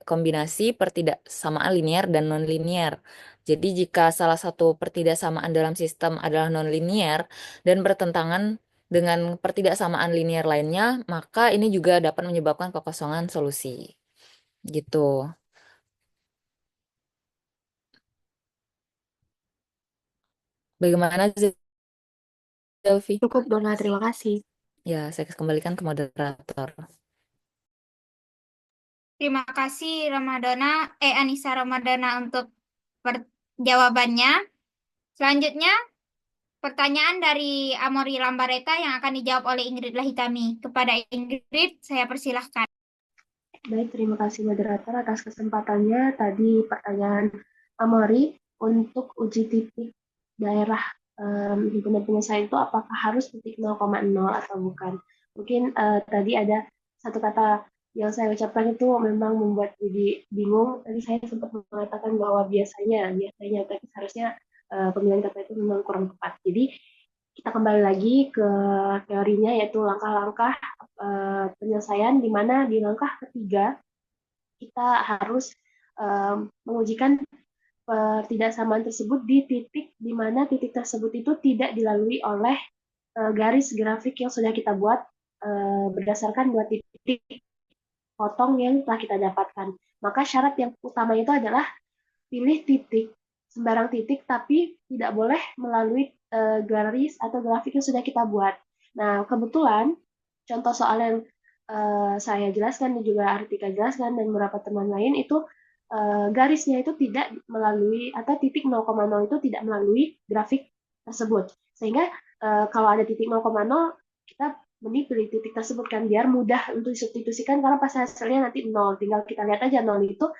kombinasi pertidaksamaan linear dan non-linear. Jadi jika salah satu pertidaksamaan dalam sistem adalah non-linear dan bertentangan dengan pertidaksamaan linear lainnya, maka ini juga dapat menyebabkan kekosongan solusi. Gitu. Bagaimana Zelvi? Cukup, Dona. Terima kasih. Ya, saya kembalikan ke moderator. Terima kasih Anissa Ramadana untuk jawabannya. Selanjutnya, pertanyaan dari Amori Lambareta yang akan dijawab oleh Ingrid Lahitami. Kepada Ingrid, saya persilahkan. Baik, terima kasih moderator atas kesempatannya. Tadi pertanyaan Amori untuk uji titik daerah himpunan penyelesaian itu apakah harus titik 0,0 atau bukan. Mungkin tadi ada satu kata yang saya ucapkan itu memang membuat jadi bingung. Tadi saya sempat mengatakan bahwa biasanya, tapi seharusnya pemilihan kata itu memang kurang tepat. Jadi kita kembali lagi ke teorinya, yaitu langkah-langkah penyelesaian, di mana di langkah ketiga kita harus mengujikan pertidaksamaan tersebut di titik di mana titik tersebut itu tidak dilalui oleh garis grafik yang sudah kita buat berdasarkan dua titik potong yang telah kita dapatkan. Maka syarat yang utama itu adalah pilih titik, sembarang titik, tapi tidak boleh melalui garis atau grafik yang sudah kita buat. Nah, kebetulan contoh soal yang saya jelaskan dan juga Artika jelaskan dan beberapa teman lain itu garisnya itu tidak melalui, atau titik 0,0 itu tidak melalui grafik tersebut. Sehingga kalau ada titik 0,0, kita mending pilih titik tersebut kan, biar mudah untuk disubstitusikan karena pas hasilnya nanti 0. Tinggal kita lihat aja 0 itu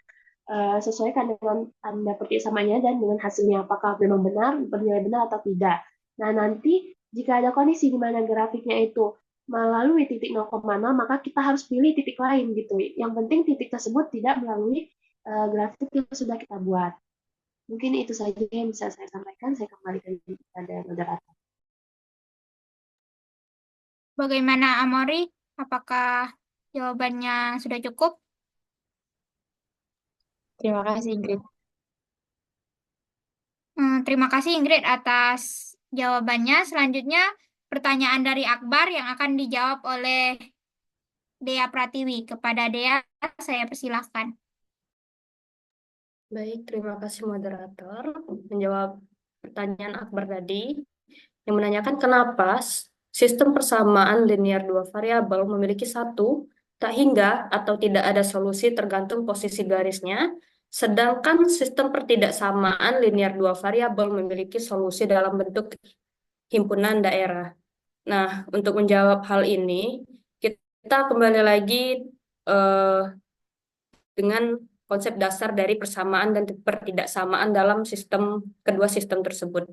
sesuaikan dengan tanda pertidaksamaannya dan dengan hasilnya apakah memang benar, bernilai benar atau tidak. Nah, nanti jika ada kondisi di mana grafiknya itu melalui titik 0,0, maka kita harus pilih titik lain gitu. Yang penting titik tersebut tidak melalui grafik yang sudah kita buat. Mungkin itu saja yang bisa saya sampaikan. Saya kembalikan kepada moderator. Bagaimana Amori? Apakah jawabannya sudah cukup? Terima kasih, Ingrid. Terima kasih Ingrid atas jawabannya. Selanjutnya pertanyaan dari Akbar yang akan dijawab oleh Dea Pratiwi. Kepada Dea, saya persilahkan. Baik, terima kasih moderator. Menjawab pertanyaan Akbar tadi, yang menanyakan kenapa sistem persamaan linear dua variabel memiliki satu, tak hingga atau tidak ada solusi tergantung posisi garisnya, sedangkan sistem pertidaksamaan linear dua variabel memiliki solusi dalam bentuk himpunan daerah. Nah, untuk menjawab hal ini, kita kembali lagi dengan konsep dasar dari persamaan dan pertidaksamaan dalam kedua sistem tersebut.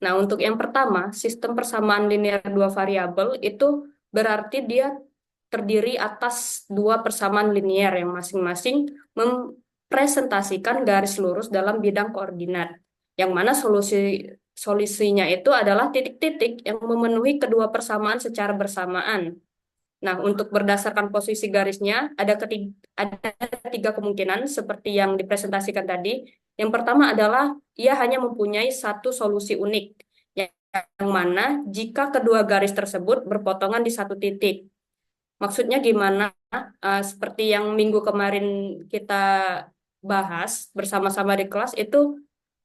Nah, untuk yang pertama, sistem persamaan linear dua variabel itu berarti dia terdiri atas dua persamaan linear yang masing-masing mempresentasikan garis lurus dalam bidang koordinat, yang mana solusinya itu adalah titik-titik yang memenuhi kedua persamaan secara bersamaan. Nah, untuk berdasarkan posisi garisnya, ada tiga kemungkinan seperti yang dipresentasikan tadi. Yang pertama adalah ia hanya mempunyai satu solusi unik, yang mana jika kedua garis tersebut berpotongan di satu titik. Maksudnya gimana? Seperti yang minggu kemarin kita bahas bersama-sama di kelas, itu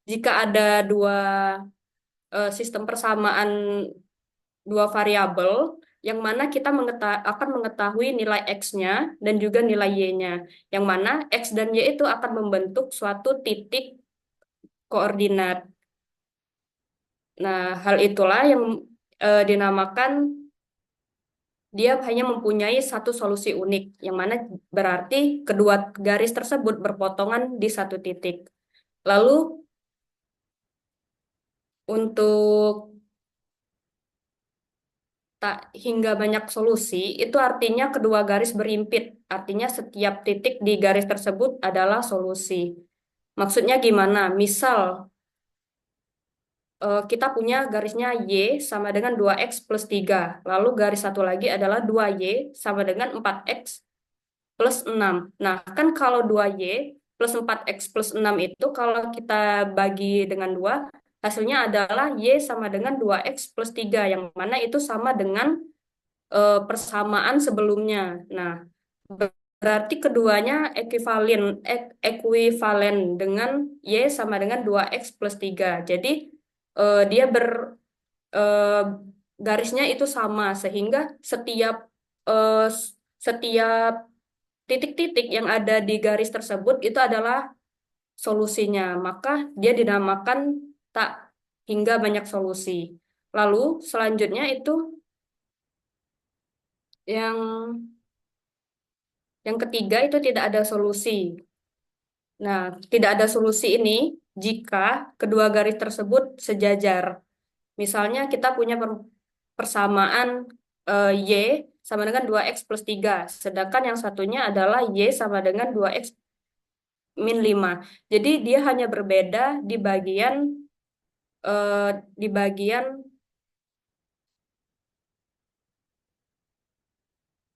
jika ada dua sistem persamaan dua variabel, yang mana kita akan mengetahui nilai X-nya dan juga nilai Y-nya. Yang mana X dan Y itu akan membentuk suatu titik koordinat. Nah, hal itulah yang dinamakan dia hanya mempunyai satu solusi unik, yang mana berarti kedua garis tersebut berpotongan di satu titik. Lalu, untuk tak hingga banyak solusi, itu artinya kedua garis berimpit. Artinya setiap titik di garis tersebut adalah solusi. Maksudnya gimana? Misal, kita punya garisnya Y sama dengan 2X plus 3. Lalu garis satu lagi adalah 2Y sama dengan 4X plus 6. Nah, kan kalau 2Y plus 4X plus 6 itu kalau kita bagi dengan 2, hasilnya adalah Y sama dengan 2X plus 3, yang mana itu sama dengan persamaan sebelumnya. Nah, berarti keduanya ekuivalen dengan Y sama dengan 2X plus 3. Jadi, dia garisnya itu sama, sehingga setiap titik-titik yang ada di garis tersebut itu adalah solusinya. Maka dia dinamakan tak hingga banyak solusi. Lalu selanjutnya itu yang ketiga itu tidak ada solusi. Nah, tidak ada solusi ini jika kedua garis tersebut sejajar. Misalnya kita punya persamaan Y sama dengan 2X plus 3, sedangkan yang satunya adalah Y sama dengan 2X min 5. Jadi dia hanya berbeda di bagian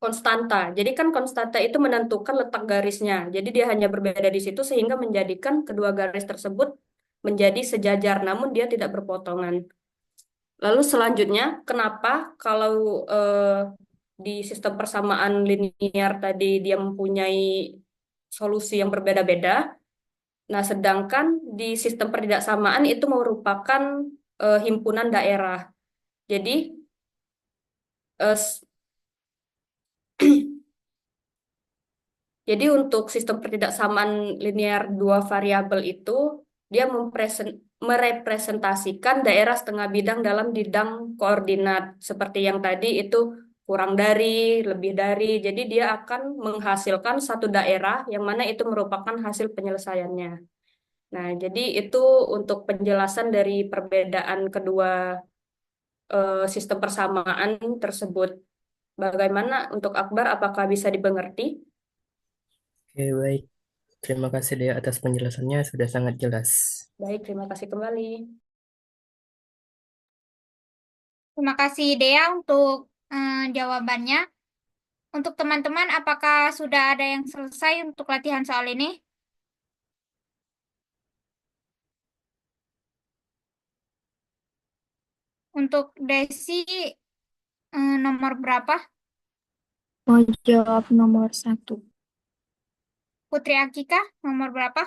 konstanta. Jadi kan konstanta itu menentukan letak garisnya. Jadi dia hanya berbeda di situ sehingga menjadikan kedua garis tersebut menjadi sejajar, namun dia tidak berpotongan. Lalu selanjutnya, kenapa kalau di sistem persamaan linear tadi dia mempunyai solusi yang berbeda-beda? Nah, sedangkan di sistem pertidaksamaan itu merupakan himpunan daerah. Jadi, jadi untuk sistem pertidaksamaan linear dua variabel itu, dia merepresentasikan daerah setengah bidang dalam bidang koordinat. Seperti yang tadi itu kurang dari, lebih dari. Jadi dia akan menghasilkan satu daerah yang mana itu merupakan hasil penyelesaiannya. Nah, jadi itu untuk penjelasan dari perbedaan kedua sistem persamaan tersebut. Bagaimana untuk Akbar, apakah bisa dimengerti? Oke, baik. Terima kasih Dea atas penjelasannya, sudah sangat jelas. Baik, terima kasih kembali. Terima kasih Dea untuk jawabannya. Untuk teman-teman, apakah sudah ada yang selesai untuk latihan soal ini? Untuk Desi, nomor berapa? Mau jawab nomor 1. Putri Akika, nomor berapa?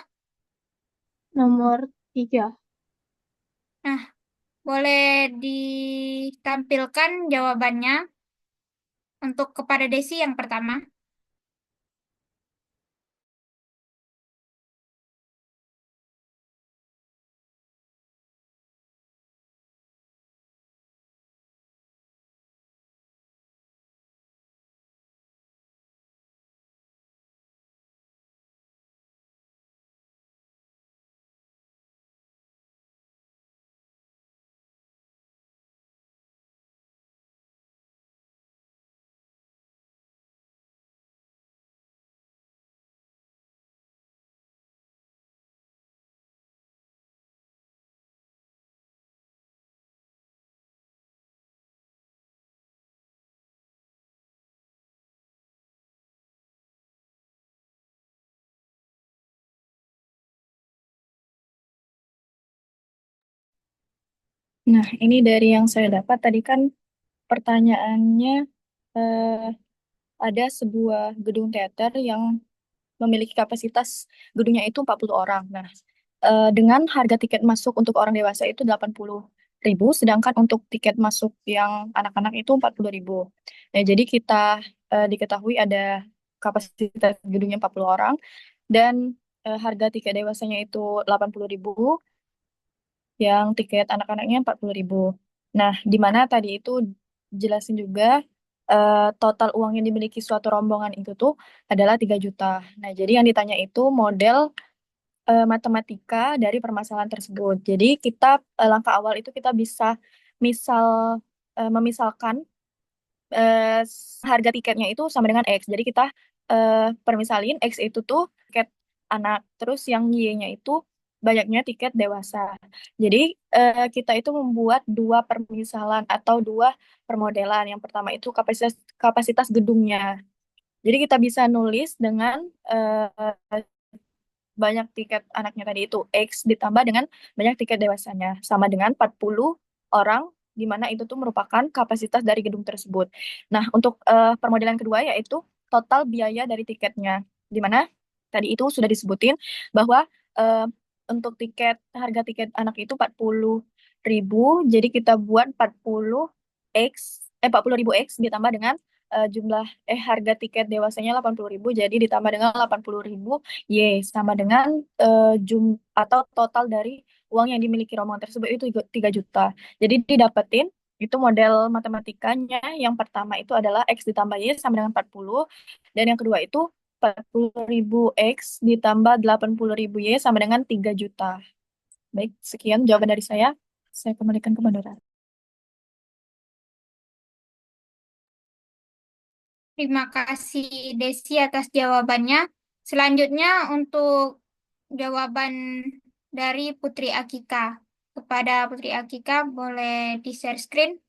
Nomor 3. Nah, boleh ditampilkan jawabannya untuk kepada Desi yang pertama. Nah, ini dari yang saya dapat tadi kan pertanyaannya eh, ada sebuah gedung teater yang memiliki kapasitas gedungnya itu 40 orang. Nah, dengan harga tiket masuk untuk orang dewasa itu 80.000, sedangkan untuk tiket masuk yang anak-anak itu 40.000. Nah, jadi kita diketahui ada kapasitas gedungnya 40 orang dan harga tiket dewasanya itu 80.000, yang tiket anak-anaknya 40.000. Nah, di mana tadi itu jelasin juga total uang yang dimiliki suatu rombongan itu tuh adalah 3 juta. Nah, jadi yang ditanya itu model matematika dari permasalahan tersebut. Jadi kita langkah awal itu kita bisa misal memisalkan eh, harga tiketnya itu sama dengan X. Jadi kita permisalin X itu tuh tiket anak, terus yang Y-nya itu banyaknya tiket dewasa. Jadi kita itu membuat dua permisalan atau dua permodelan. Yang pertama itu kapasitas kapasitas gedungnya. Jadi kita bisa nulis dengan banyak tiket anaknya tadi itu X ditambah dengan banyak tiket dewasanya sama dengan 40 orang, di mana itu tuh merupakan kapasitas dari gedung tersebut. Nah, untuk permodelan kedua yaitu total biaya dari tiketnya, di mana tadi itu sudah disebutin bahwa eh, untuk harga tiket anak itu 40.000, jadi kita buat 40 ribu X ditambah dengan harga tiket dewasanya 80.000, jadi ditambah dengan 80.000 Y sama dengan atau total dari uang yang dimiliki rombongan tersebut itu 3 juta. Jadi didapetin itu model matematikanya yang pertama itu adalah X ditambah Y sama dengan 40, dan yang kedua itu 40.000 X ditambah 80.000 Y sama dengan 3 juta. Baik, sekian jawaban dari saya. Saya kembalikan ke moderator. Terima kasih Desi atas jawabannya. Selanjutnya untuk jawaban dari Putri Akika. Kepada Putri Akika boleh di-share screen.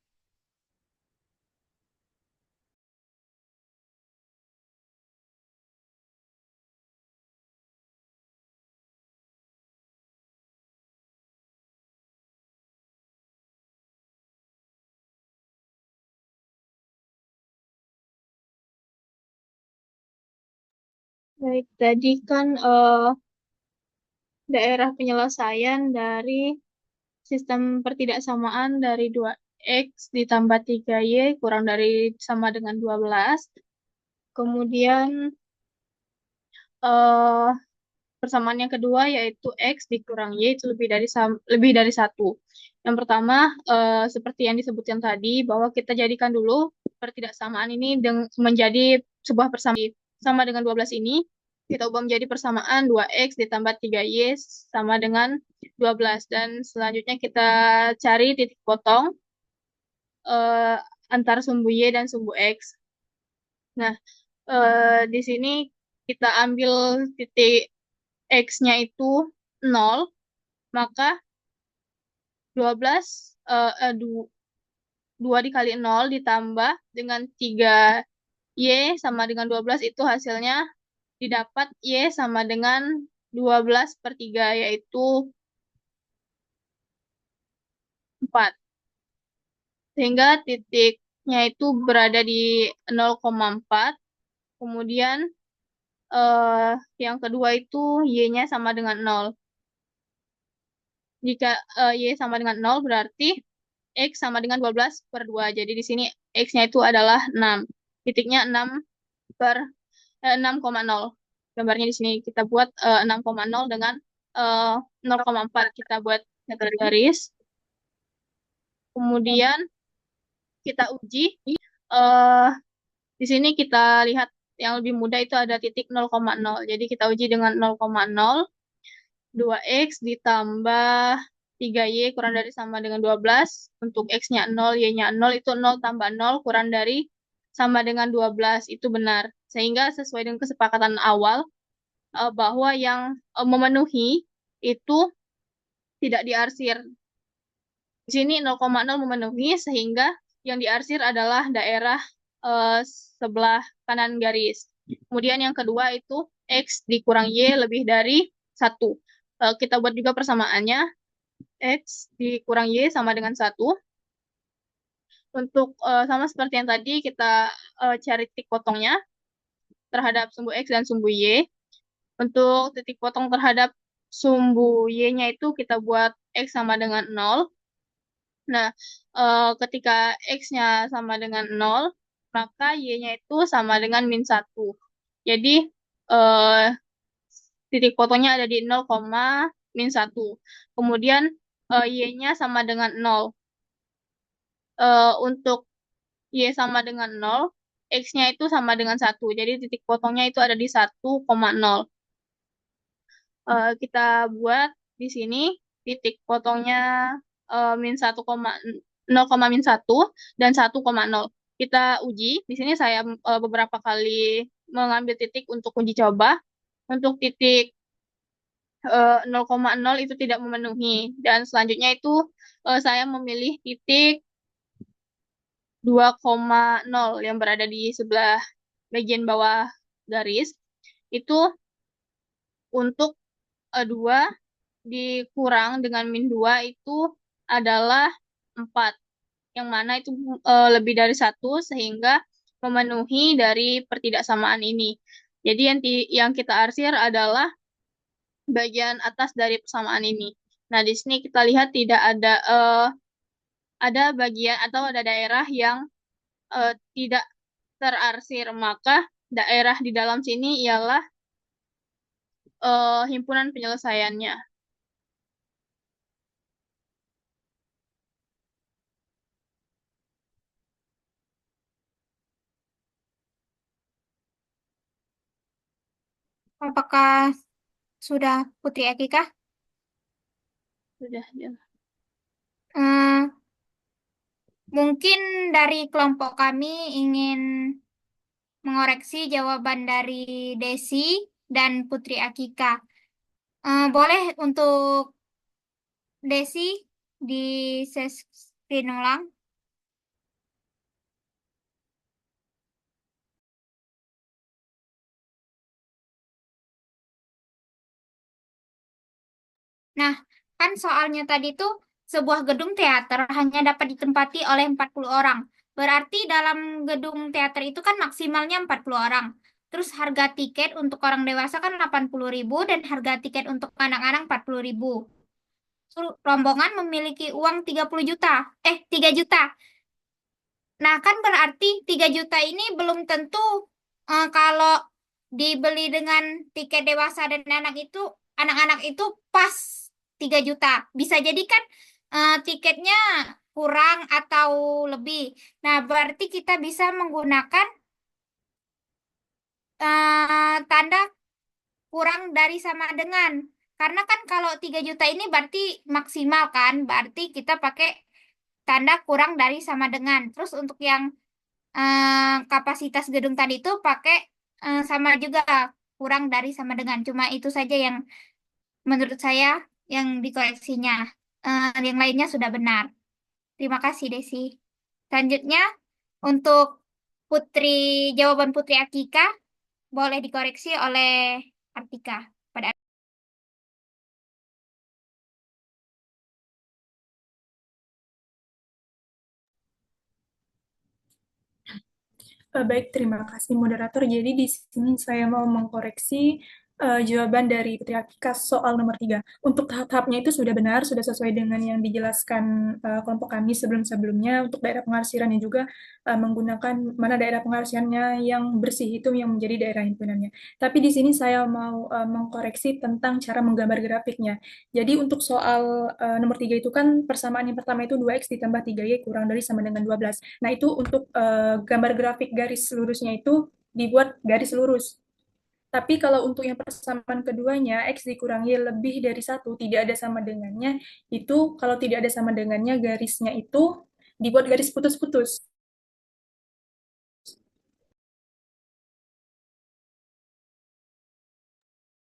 Baik, tadi kan daerah penyelesaian dari sistem pertidaksamaan dari 2X ditambah 3Y kurang dari sama dengan 12. Kemudian persamaan yang kedua yaitu X dikurang Y itu lebih dari 1. Yang pertama, seperti yang disebutkan tadi, bahwa kita jadikan dulu pertidaksamaan ini menjadi sebuah persamaan. Sama dengan 12 ini, kita ubah menjadi persamaan 2x ditambah 3y sama dengan 12. Dan selanjutnya kita cari titik potong antara sumbu y dan sumbu x. Nah, di sini kita ambil titik x-nya itu 0, maka 12 2 dikali 0 ditambah dengan 3y sama dengan 12 itu hasilnya didapat y sama dengan 12/3 yaitu 4. Sehingga titiknya itu berada di 0,4. Kemudian yang kedua itu y-nya sama dengan 0. Jika y sama dengan 0 berarti x sama dengan 12/2. Jadi di sini x-nya itu adalah 6. Titiknya 6,0. Gambarnya di sini kita buat 6,0 dengan 0,4. Kita buat garis. Kemudian kita uji. Di sini kita lihat yang lebih mudah itu ada titik 0,0. Jadi kita uji dengan 0,0. 2x ditambah 3y kurang dari sama dengan 12. Untuk x-nya 0, y-nya 0, itu 0 tambah 0 kurang dari sama dengan 12. Itu benar. Sehingga sesuai dengan kesepakatan awal, bahwa yang memenuhi itu tidak diarsir. Di sini 0,0 memenuhi, sehingga yang diarsir adalah daerah sebelah kanan garis. Kemudian yang kedua itu x dikurang y lebih dari 1. Kita buat juga persamaannya. X dikurang y sama dengan 1. Untuk sama seperti yang tadi, kita cari titik potongnya terhadap sumbu x dan sumbu y. Untuk titik potong terhadap sumbu y-nya itu kita buat x sama dengan 0. Nah, ketika x-nya sama dengan 0, maka y-nya itu sama dengan -1. Jadi, titik potongnya ada di 0,-1. Kemudian, y-nya sama dengan 0. Untuk y sama dengan 0, x-nya itu sama dengan 1. Jadi, titik potongnya itu ada di 1,0. Kita buat di sini titik potongnya -1 dan 1,0. Kita uji. Di sini saya beberapa kali mengambil titik untuk uji coba. Untuk titik 0,0 itu tidak memenuhi. Dan selanjutnya itu saya memilih titik 2,0 yang berada di sebelah bagian bawah garis. Itu untuk 2 dikurang dengan -2 itu adalah 4. Yang mana itu lebih dari 1, sehingga memenuhi dari pertidaksamaan ini. Jadi yang kita arsir adalah bagian atas dari persamaan ini. Nah, di sini kita lihat tidak ada bagian atau ada daerah yang tidak terarsir. Maka daerah di dalam sini ialah himpunan penyelesaiannya. Apakah sudah Putri Akika? Sudah. Mungkin dari kelompok kami ingin mengoreksi jawaban dari Desi dan Putri Akika. Boleh untuk Desi di screen ulang? Nah, kan soalnya tadi tuh sebuah gedung teater hanya dapat ditempati oleh 40 orang. Berarti dalam gedung teater itu kan maksimalnya 40 orang. Terus harga tiket untuk orang dewasa kan 80.000 dan harga tiket untuk anak-anak 40.000. Rombongan memiliki uang 30 juta. 3 juta. Nah, kan berarti 3 juta ini belum tentu kalau dibeli dengan tiket dewasa dan anak-anak itu pas 3 juta. Bisa jadi kan tiketnya kurang atau lebih. Nah, berarti kita bisa menggunakan tanda kurang dari sama dengan. Karena kan kalau 3 juta ini berarti maksimal kan, berarti kita pakai tanda kurang dari sama dengan. Terus untuk yang kapasitas gedung tadi itu pakai sama juga kurang dari sama dengan. Cuma itu saja yang menurut saya yang dikoreksinya. Yang lainnya sudah benar. Terima kasih, Desi. Selanjutnya, untuk Putri, jawaban Putri Akika boleh dikoreksi oleh Artika. Pada Baik, terima kasih moderator. Jadi di sini saya mau mengkoreksi jawaban dari Putri Akika soal nomor 3. Untuk tahap-tahapnya itu sudah benar, sudah sesuai dengan yang dijelaskan kelompok kami sebelum-sebelumnya. Untuk daerah pengarsirannya juga menggunakan mana daerah pengarsirannya yang bersih itu yang menjadi daerah himpunannya. Tapi di sini saya mau mengkoreksi tentang cara menggambar grafiknya. Jadi untuk soal nomor 3 itu kan persamaan yang pertama itu 2x ditambah 3y kurang dari sama dengan 12. Nah, itu untuk gambar grafik garis lurusnya itu dibuat garis lurus. Tapi kalau untuk yang persamaan keduanya, X dikurangi lebih dari 1, tidak ada sama dengannya, itu kalau tidak ada sama dengannya, garisnya itu dibuat garis putus-putus.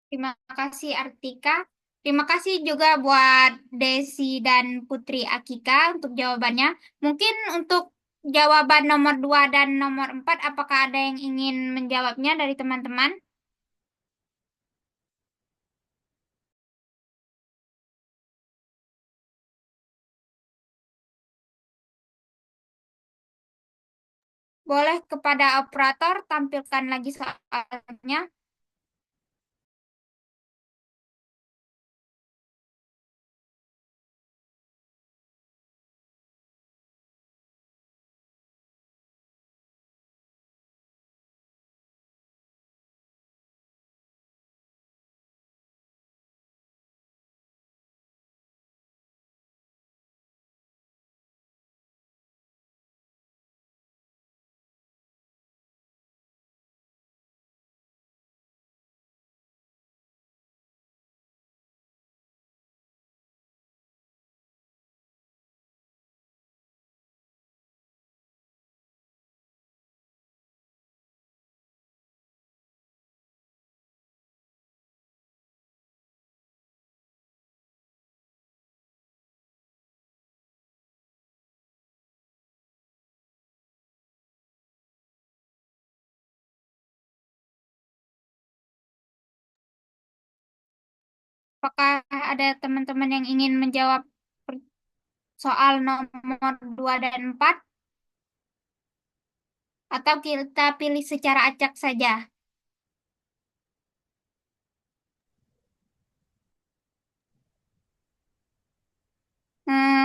Terima kasih Artika. Terima kasih juga buat Desi dan Putri Akika untuk jawabannya. Mungkin untuk jawaban nomor 2 dan nomor 4, apakah ada yang ingin menjawabnya dari teman-teman? Boleh kepada operator tampilkan lagi soalnya. Apakah ada teman-teman yang ingin menjawab soal nomor 2 dan 4? Atau kita pilih secara acak saja?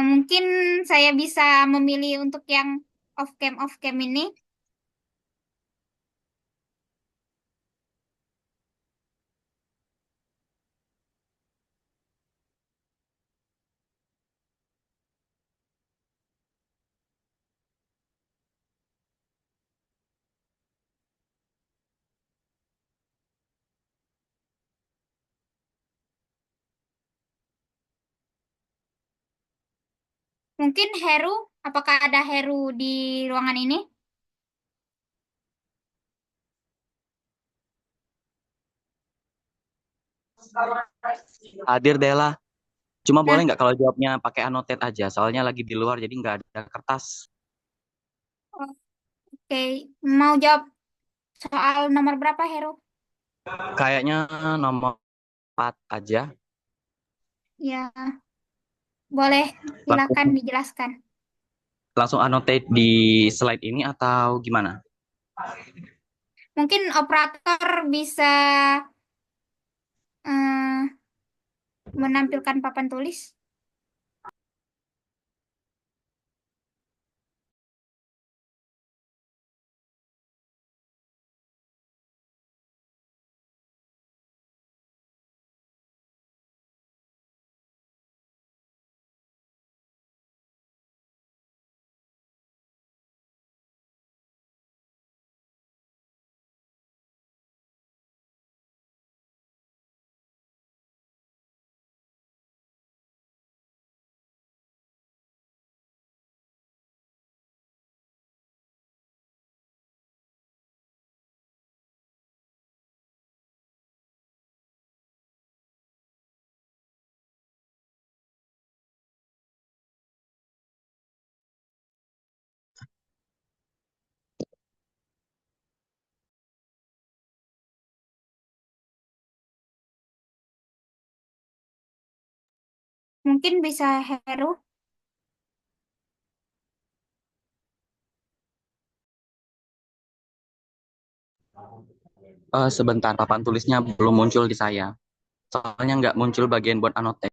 Mungkin saya bisa memilih untuk yang off-cam ini. Mungkin Heru, apakah ada Heru di ruangan ini? Hadir Dela. Cuma Nah, boleh nggak kalau jawabnya pakai annotate aja, soalnya lagi di luar jadi nggak ada kertas. oke. Mau jawab soal nomor berapa, Heru? Kayaknya nomor 4 aja. Ya, boleh. Silakan Langsung, dijelaskan. langsung annotate di slide ini atau gimana? Mungkin operator bisa eh, menampilkan papan tulis. Mungkin bisa Heru. Sebentar, papan tulisnya belum muncul di saya. Soalnya nggak muncul bagian buat annotate.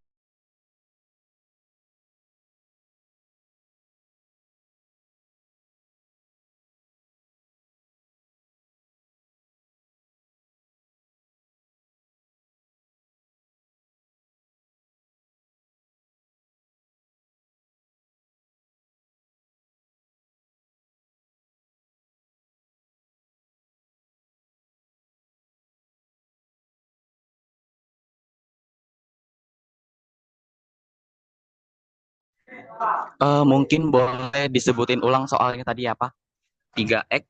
Mungkin boleh disebutin ulang soalnya tadi apa? 3X.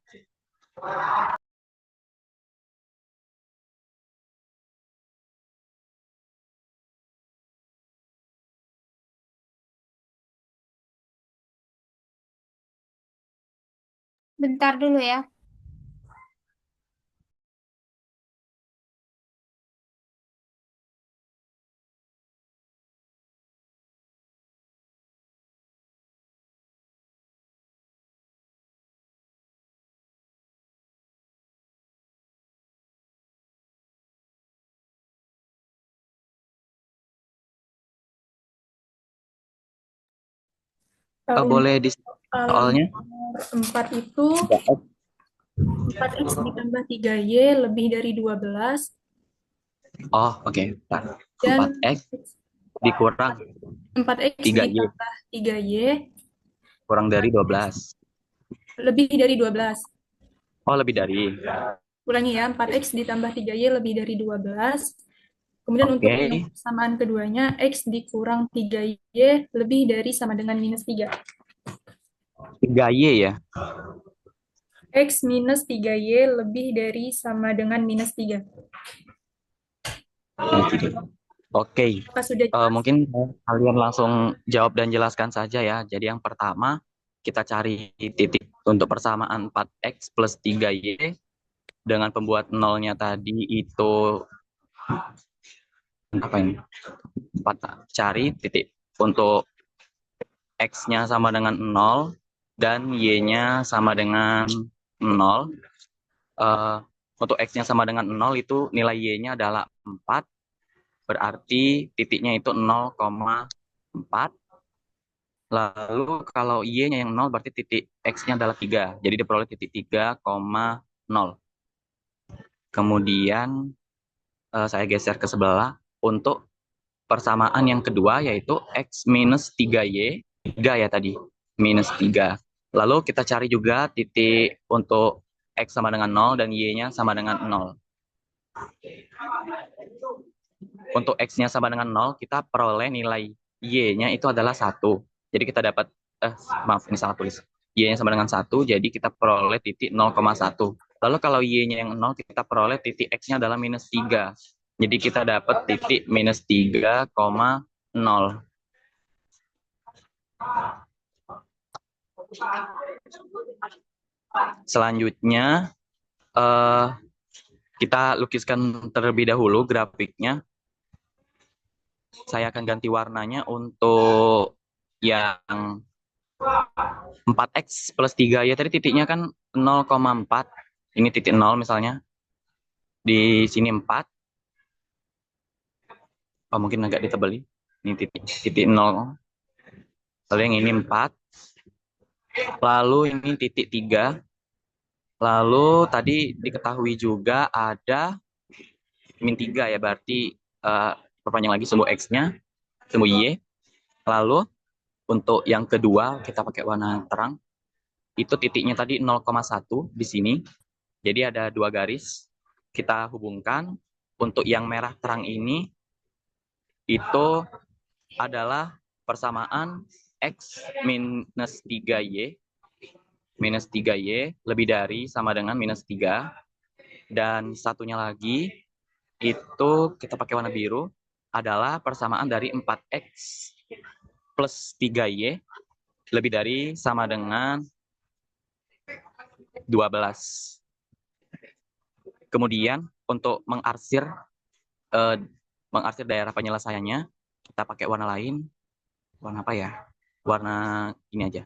Bentar dulu ya. Boleh di soalnya Nomor 4 itu 3X. 4X ditambah 3Y lebih dari 12. Oh, oke. Bentar. Dan 4X dikurang 4X 3Y ditambah 3Y kurang dari 12. lebih dari 12. Oh, lebih dari. Ulangi ya, 4X ditambah 3Y lebih dari 12. Kemudian untuk Oke. yang persamaan keduanya, X dikurang 3Y lebih dari sama dengan minus 3. 3Y ya? X minus 3Y lebih dari sama dengan minus 3. Oke. Apa sudah jelas? Mungkin kalian langsung jawab dan jelaskan saja ya. Jadi yang pertama, kita cari titik untuk persamaan 4X plus 3Y dengan pembuat nolnya tadi itu apa ini? 4, cari titik untuk X-nya sama dengan 0 dan Y-nya sama dengan 0. Untuk X-nya sama dengan 0 itu nilai Y-nya adalah 4. Berarti titiknya itu 0,4. Lalu kalau Y-nya yang 0 berarti titik X-nya adalah 3. Jadi diperoleh titik 3,0. Kemudian saya geser ke sebelah untuk persamaan yang kedua yaitu X minus 3Y. 3 ya tadi, minus 3. Lalu kita cari juga titik untuk X sama dengan 0 dan Y-nya sama dengan 0. Untuk X-nya sama dengan 0, kita peroleh nilai Y-nya itu adalah 1. Jadi kita dapat, maaf ini salah tulis. Y-nya sama dengan 1, jadi kita peroleh titik 0,1. Lalu kalau Y-nya yang 0, kita peroleh titik X-nya adalah minus 3. Jadi kita dapat titik minus 3,0. Selanjutnya, kita lukiskan terlebih dahulu grafiknya. Saya akan ganti warnanya untuk yang 4X plus 3Y. Tadi titiknya kan 0,4. Ini titik 0 misalnya. Di sini 4. Oh, mungkin agak ditebali. Ini titik 0. Lalu yang ini 4. Lalu ini titik 3. Lalu tadi diketahui juga ada min 3 ya, berarti perpanjang lagi sumbu X-nya, sumbu Y. Lalu untuk yang kedua kita pakai warna terang. Itu titiknya tadi 0,1 di sini. Jadi ada 2 garis. Kita hubungkan. Untuk yang merah terang ini itu adalah persamaan X minus 3Y. Minus 3Y lebih dari sama dengan minus 3. Dan satunya lagi itu kita pakai warna biru adalah persamaan dari 4X plus 3Y lebih dari sama dengan 12. Kemudian untuk mengarsir daerah penyelesaiannya, kita pakai warna lain. Warna apa ya? Warna ini aja.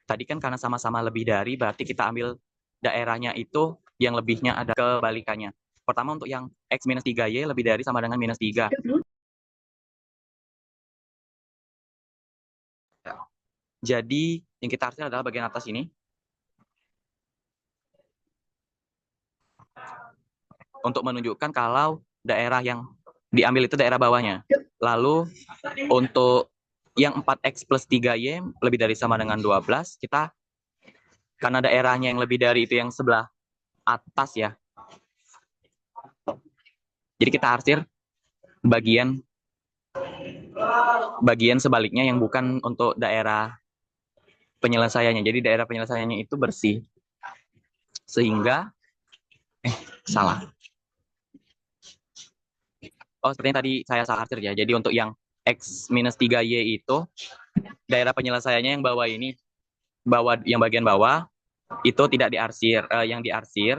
Tadi kan karena sama-sama lebih dari, berarti kita ambil daerahnya itu yang lebihnya ada kebalikannya. Pertama untuk yang X minus 3Y lebih dari sama dengan minus 3. Jadi yang kita arsir adalah bagian atas ini. Untuk menunjukkan kalau daerah yang diambil itu daerah bawahnya. Lalu untuk yang 4X plus 3Y lebih dari sama dengan 12, kita karena daerahnya yang lebih dari itu yang sebelah atas ya. Jadi kita arsir bagian sebaliknya yang bukan untuk daerah penyelesaiannya. Jadi daerah penyelesaiannya itu bersih. Sehingga salah. Oh, sepertinya tadi saya salah arsir ya. Jadi untuk yang X minus 3Y itu daerah penyelesaiannya yang bawah ini, yang bagian bawah itu tidak diarsir. Yang diarsir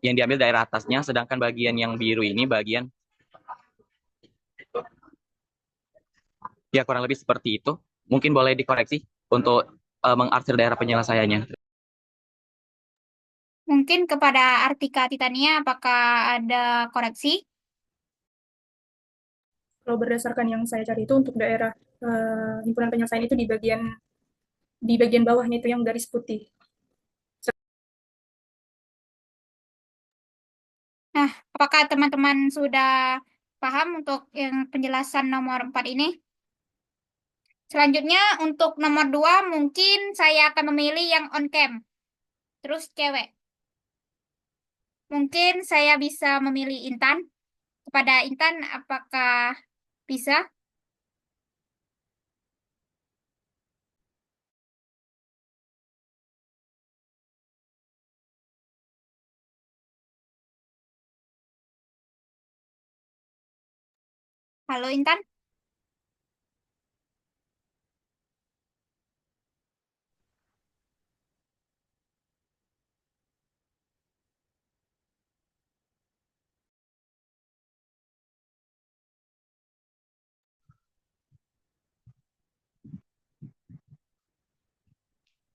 yang diambil daerah atasnya, sedangkan bagian yang biru ini bagian ya kurang lebih seperti itu. Mungkin boleh dikoreksi untuk mengarsir daerah penyelesaiannya. Mungkin kepada Artika Titania, apakah ada koreksi? Kalau berdasarkan yang saya cari itu untuk daerah himpunan penyelesaian itu di bagian bawahnya itu yang garis putih. Nah, apakah teman-teman sudah paham untuk yang penjelasan nomor 4 ini? Selanjutnya untuk nomor 2 mungkin saya akan memilih yang on cam. Terus cewek. Mungkin saya bisa memilih Intan. Kepada Intan, apakah bisa? Halo Intan?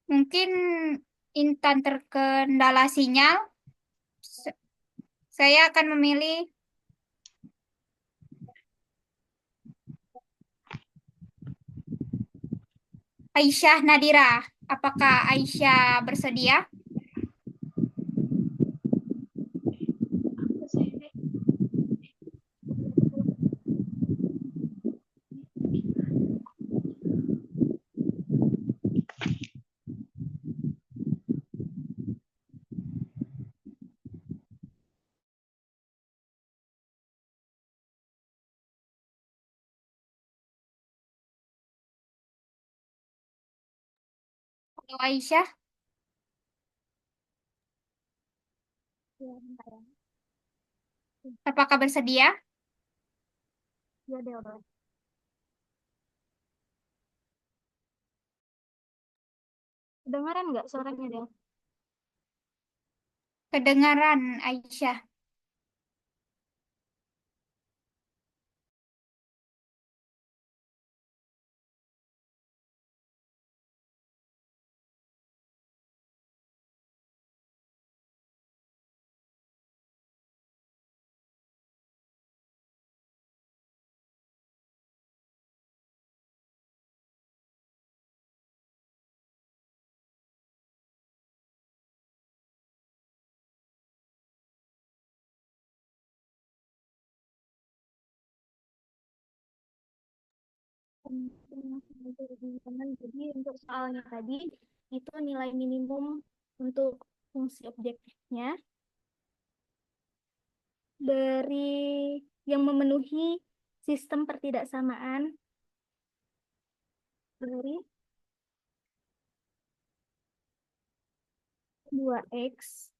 Mungkin Intan terkendala sinyal. Saya akan memilih Aisyah Nadira. Apakah Aisyah bersedia? Halo Aisyah? Apakah bersedia? Ya, udah. Kedengaran nggak suaranya, Del? Kedengaran, Aisyah. Jadi untuk soalnya tadi, itu nilai minimum untuk fungsi objektifnya dari yang memenuhi sistem pertidaksamaan dari 2X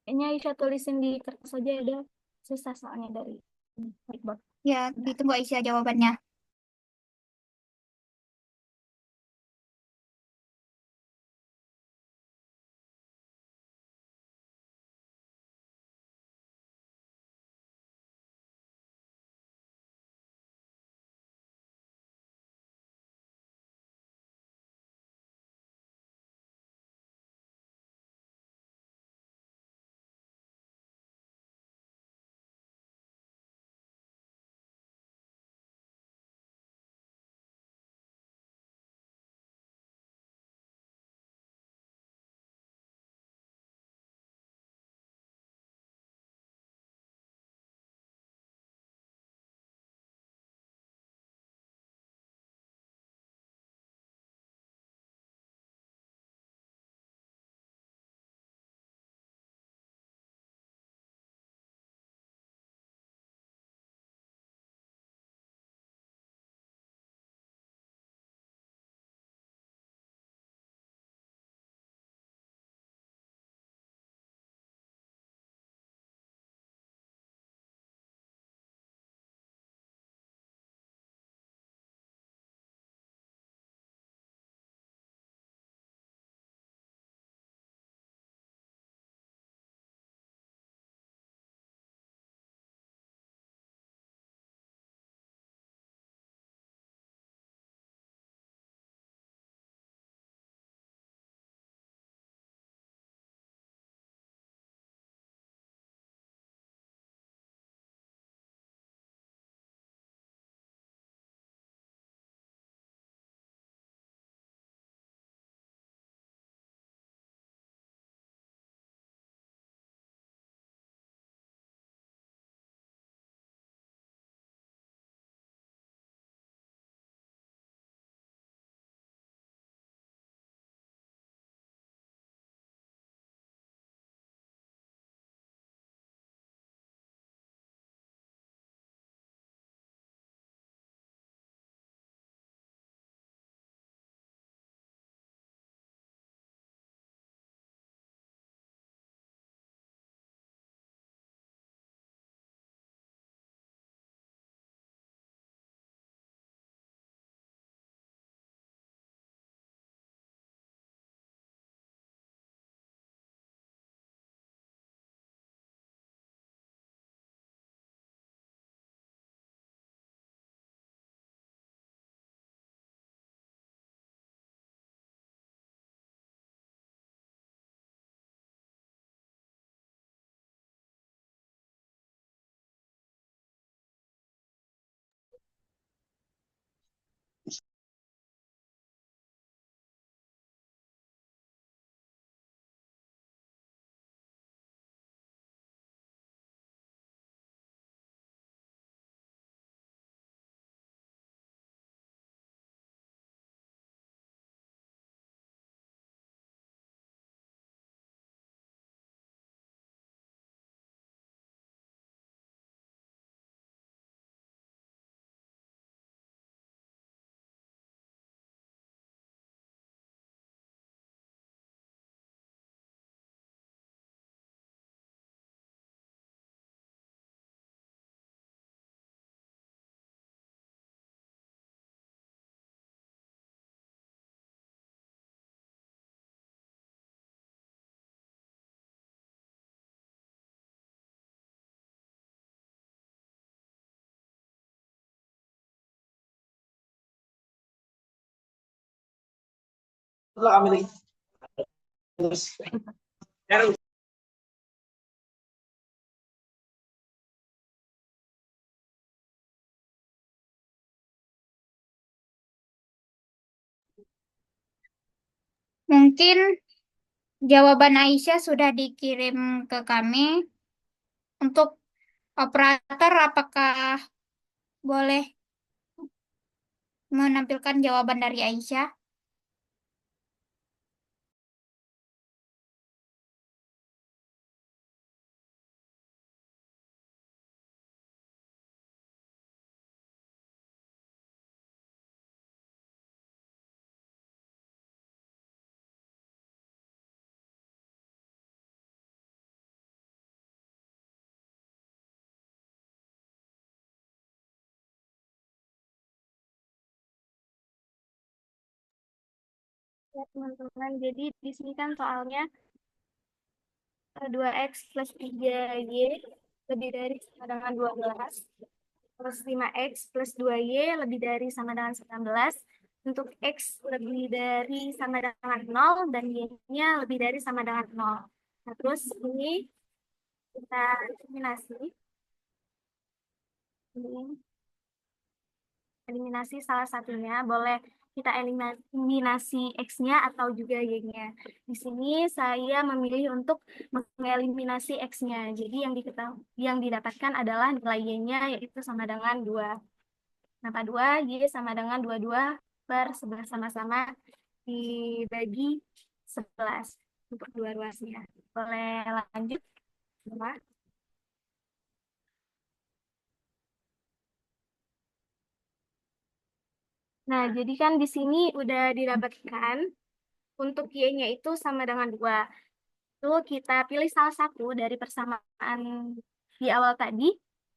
Kayaknya Aisyah tulisin di kertas aja ya, udah susah soalnya dari whiteboard. Ya, ditunggu Aisyah jawabannya. Mungkin jawaban Aisyah sudah dikirim ke kami. Untuk operator, apakah boleh menampilkan jawaban dari Aisyah? Ya, teman-teman. Jadi di sini kan soalnya 2x plus 3y lebih dari sama dengan 12. Terus 5x plus 2y lebih dari sama dengan 19. Untuk x lebih dari sama dengan 0 dan y-nya lebih dari sama dengan 0. Nah, terus ini kita eliminasi. Ini eliminasi salah satunya, boleh kita eliminasi X-nya atau juga Y-nya. Di sini saya memilih untuk mengeliminasi X-nya. Jadi yang didapatkan adalah nilai Y-nya yaitu sama dengan 2. Kenapa 2? Y sama dengan 22 per 11 sama-sama dibagi 11 untuk dua ruasnya. Boleh lanjut? Coba. Nah, jadi kan di sini udah didapatkan untuk Y-nya itu sama dengan 2. Lalu kita pilih salah satu dari persamaan di awal tadi.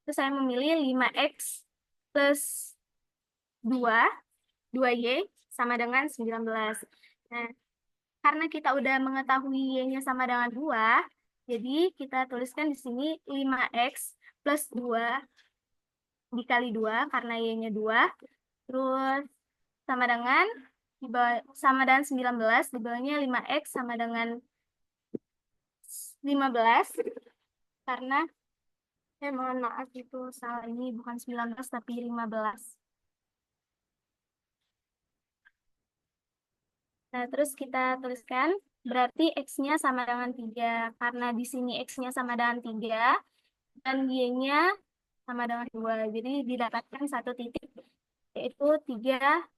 Itu saya memilih 5X plus 2Y sama dengan 19. Nah, karena kita udah mengetahui Y-nya sama dengan 2, jadi kita tuliskan di sini 5X plus 2 dikali 2 karena Y-nya 2. Terus sama dengan 19, di bawahnya 5x sama dengan 15 karena mohon maaf itu salah, ini bukan 19 tapi 15. Nah, terus kita tuliskan berarti x-nya sama dengan 3 karena di sini x-nya sama dengan 3 dan y-nya sama dengan 2. Jadi didapatkan satu titik yaitu 3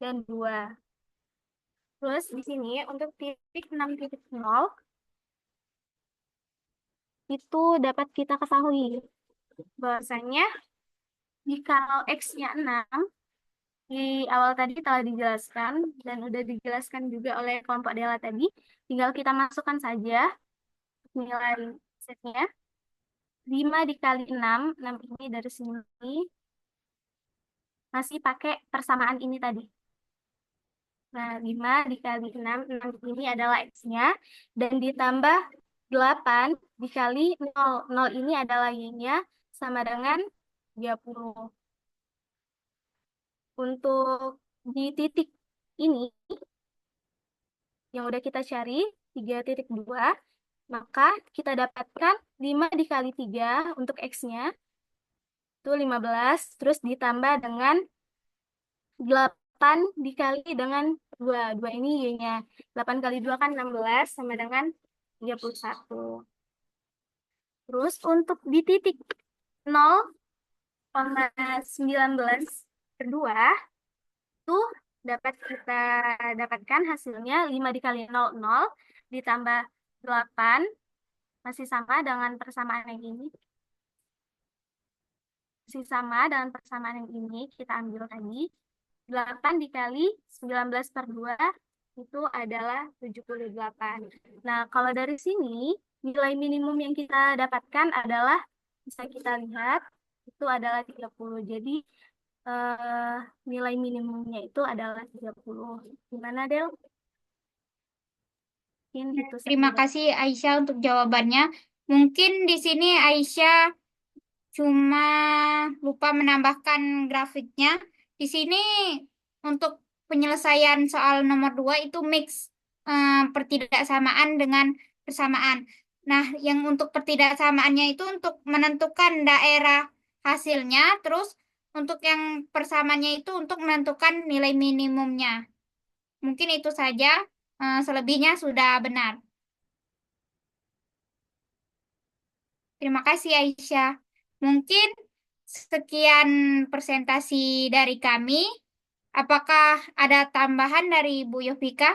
dan 2. Terus di sini untuk titik 6.0 itu dapat kita ketahui bahwasanya jika x-nya 6, di awal tadi telah dijelaskan dan udah dijelaskan juga oleh kelompok Dela tadi, tinggal kita masukkan saja nilai setnya. 5 dikali 6 ini dari sini masih pakai persamaan ini tadi. Nah, 5 dikali 6 ini adalah x-nya, dan ditambah 8 dikali 0. 0 ini adalah y-nya, sama dengan 30. Untuk di titik ini, yang udah kita cari, 3.2, maka kita dapatkan 5 dikali 3 untuk x-nya, itu 15, terus ditambah dengan 8 dikali dengan 2. 2 ini y-nya. 8 kali 2 kan 16, sama dengan 31. Terus untuk di titik 0,19 kedua, itu dapat kita dapatkan hasilnya 5 dikali 0, ditambah 8, masih sama dengan persamaan yang ini. Masih sama dengan persamaan yang ini, kita ambil tadi. 8 dikali 19 per 2 itu adalah 78. Nah, kalau dari sini, nilai minimum yang kita dapatkan adalah, bisa kita lihat, itu adalah 30. Jadi, nilai minimumnya itu adalah 30. Gimana, Del? Gitu Terima kasih Aisyah untuk jawabannya. Mungkin di sini Aisyah cuma lupa menambahkan grafiknya. Di sini untuk penyelesaian soal nomor 2 itu mix pertidaksamaan dengan persamaan. Nah, yang untuk pertidaksamaannya itu untuk menentukan daerah hasilnya, terus untuk yang persamaannya itu untuk menentukan nilai minimumnya. Mungkin itu saja, selebihnya sudah benar. Terima kasih Aisyah. Mungkin sekian presentasi dari kami. Apakah ada tambahan dari Bu Yovika?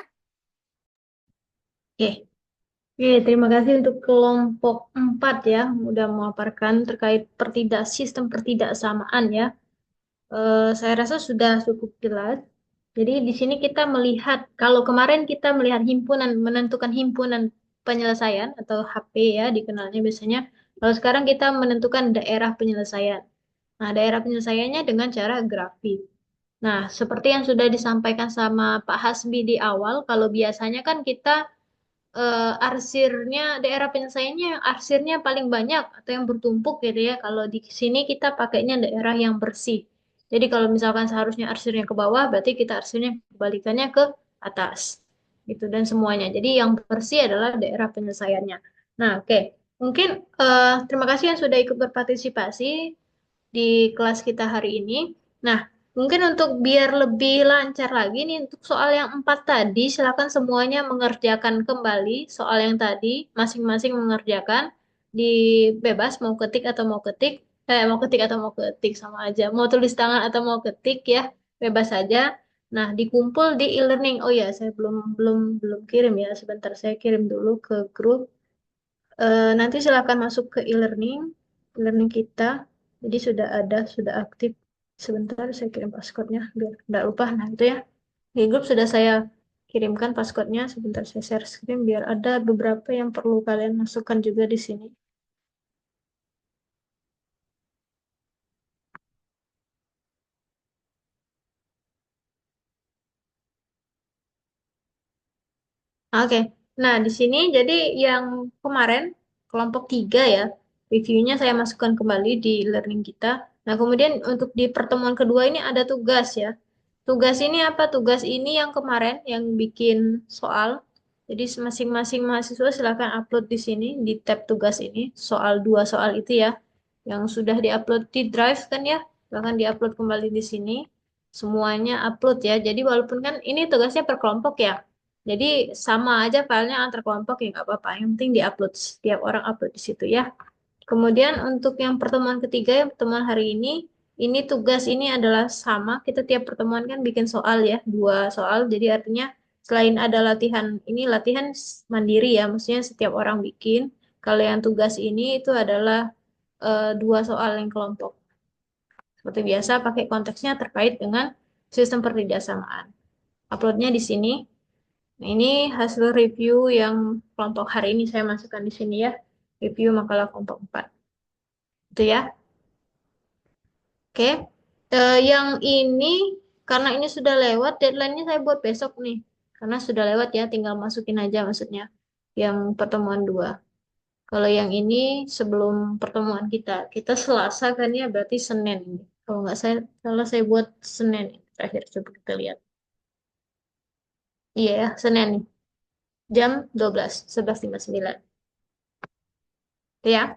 Oke. Oke, terima kasih untuk kelompok 4 ya, udah memaparkan terkait sistem pertidaksamaan ya. Saya rasa sudah cukup jelas. Jadi di sini kita melihat, kalau kemarin kita melihat menentukan himpunan penyelesaian atau HP ya dikenalnya biasanya. Kalau sekarang kita menentukan daerah penyelesaian. Nah, daerah penyelesaiannya dengan cara grafik. Nah, seperti yang sudah disampaikan sama Pak Hasbi di awal, kalau biasanya kan kita arsirnya, daerah penyelesaiannya yang arsirnya paling banyak atau yang bertumpuk gitu ya. Kalau di sini kita pakainya daerah yang bersih. Jadi kalau misalkan seharusnya arsirnya ke bawah, berarti kita arsirnya kebalikannya ke atas. Gitu dan semuanya. Jadi yang bersih adalah daerah penyelesaiannya. Nah, oke. Mungkin terima kasih yang sudah ikut berpartisipasi di kelas kita hari ini. Nah, mungkin untuk biar lebih lancar lagi nih untuk soal yang 4 tadi, silakan semuanya mengerjakan kembali soal yang tadi, masing-masing mengerjakan di bebas mau ketik atau mau ketik, mau ketik atau mau ketik sama aja, mau tulis tangan atau mau ketik ya, bebas saja. Nah, dikumpul di e-learning. Oh ya, saya belum belum belum kirim ya. Sebentar saya kirim dulu ke grup. Nanti silakan masuk ke e-learning kita. Jadi sudah ada, sudah aktif. Sebentar, saya kirim passcode-nya biar tidak lupa. Nah, itu ya. Di grup sudah saya kirimkan passcode-nya. Sebentar saya share screen biar ada beberapa yang perlu kalian masukkan juga di sini. Oke, nah di sini jadi yang kemarin kelompok 3 ya, reviewnya saya masukkan kembali di learning kita. Nah kemudian untuk di pertemuan kedua ini ada tugas ya. Tugas ini apa? Tugas ini yang kemarin yang bikin soal. Jadi masing-masing mahasiswa silakan upload di sini di tab tugas ini soal 2 soal itu ya, yang sudah diupload di Drive kan ya, silakan diupload kembali di sini. Semuanya upload ya. Jadi walaupun kan ini tugasnya per kelompok ya. Jadi sama aja filenya antar kelompok ya nggak apa-apa. Yang penting diupload, setiap orang upload di situ ya. Kemudian untuk yang pertemuan ketiga, yang pertemuan hari ini tugas ini adalah sama. Kita tiap pertemuan kan bikin soal ya, 2 soal. Jadi artinya selain ada latihan, ini latihan mandiri ya, maksudnya setiap orang bikin. Kalau yang tugas ini itu adalah 2 soal yang kelompok. Seperti biasa pakai konteksnya terkait dengan sistem pertidaksamaan. Uploadnya di sini. Nah, ini hasil review yang kelompok hari ini saya masukkan di sini ya. Review makalah kelompok 4. Itu ya. Oke. Yang ini, karena ini sudah lewat, deadline-nya saya buat besok nih. Karena sudah lewat ya, tinggal masukin aja maksudnya. Yang pertemuan 2. Kalau yang ini sebelum pertemuan kita. Kita Selasa kan ya, berarti Senin ini. Kalau nggak salah saya buat Senin. Terakhir, coba kita lihat. Iya ya, Senin nih. Jam 12, 11.59. Itu ya.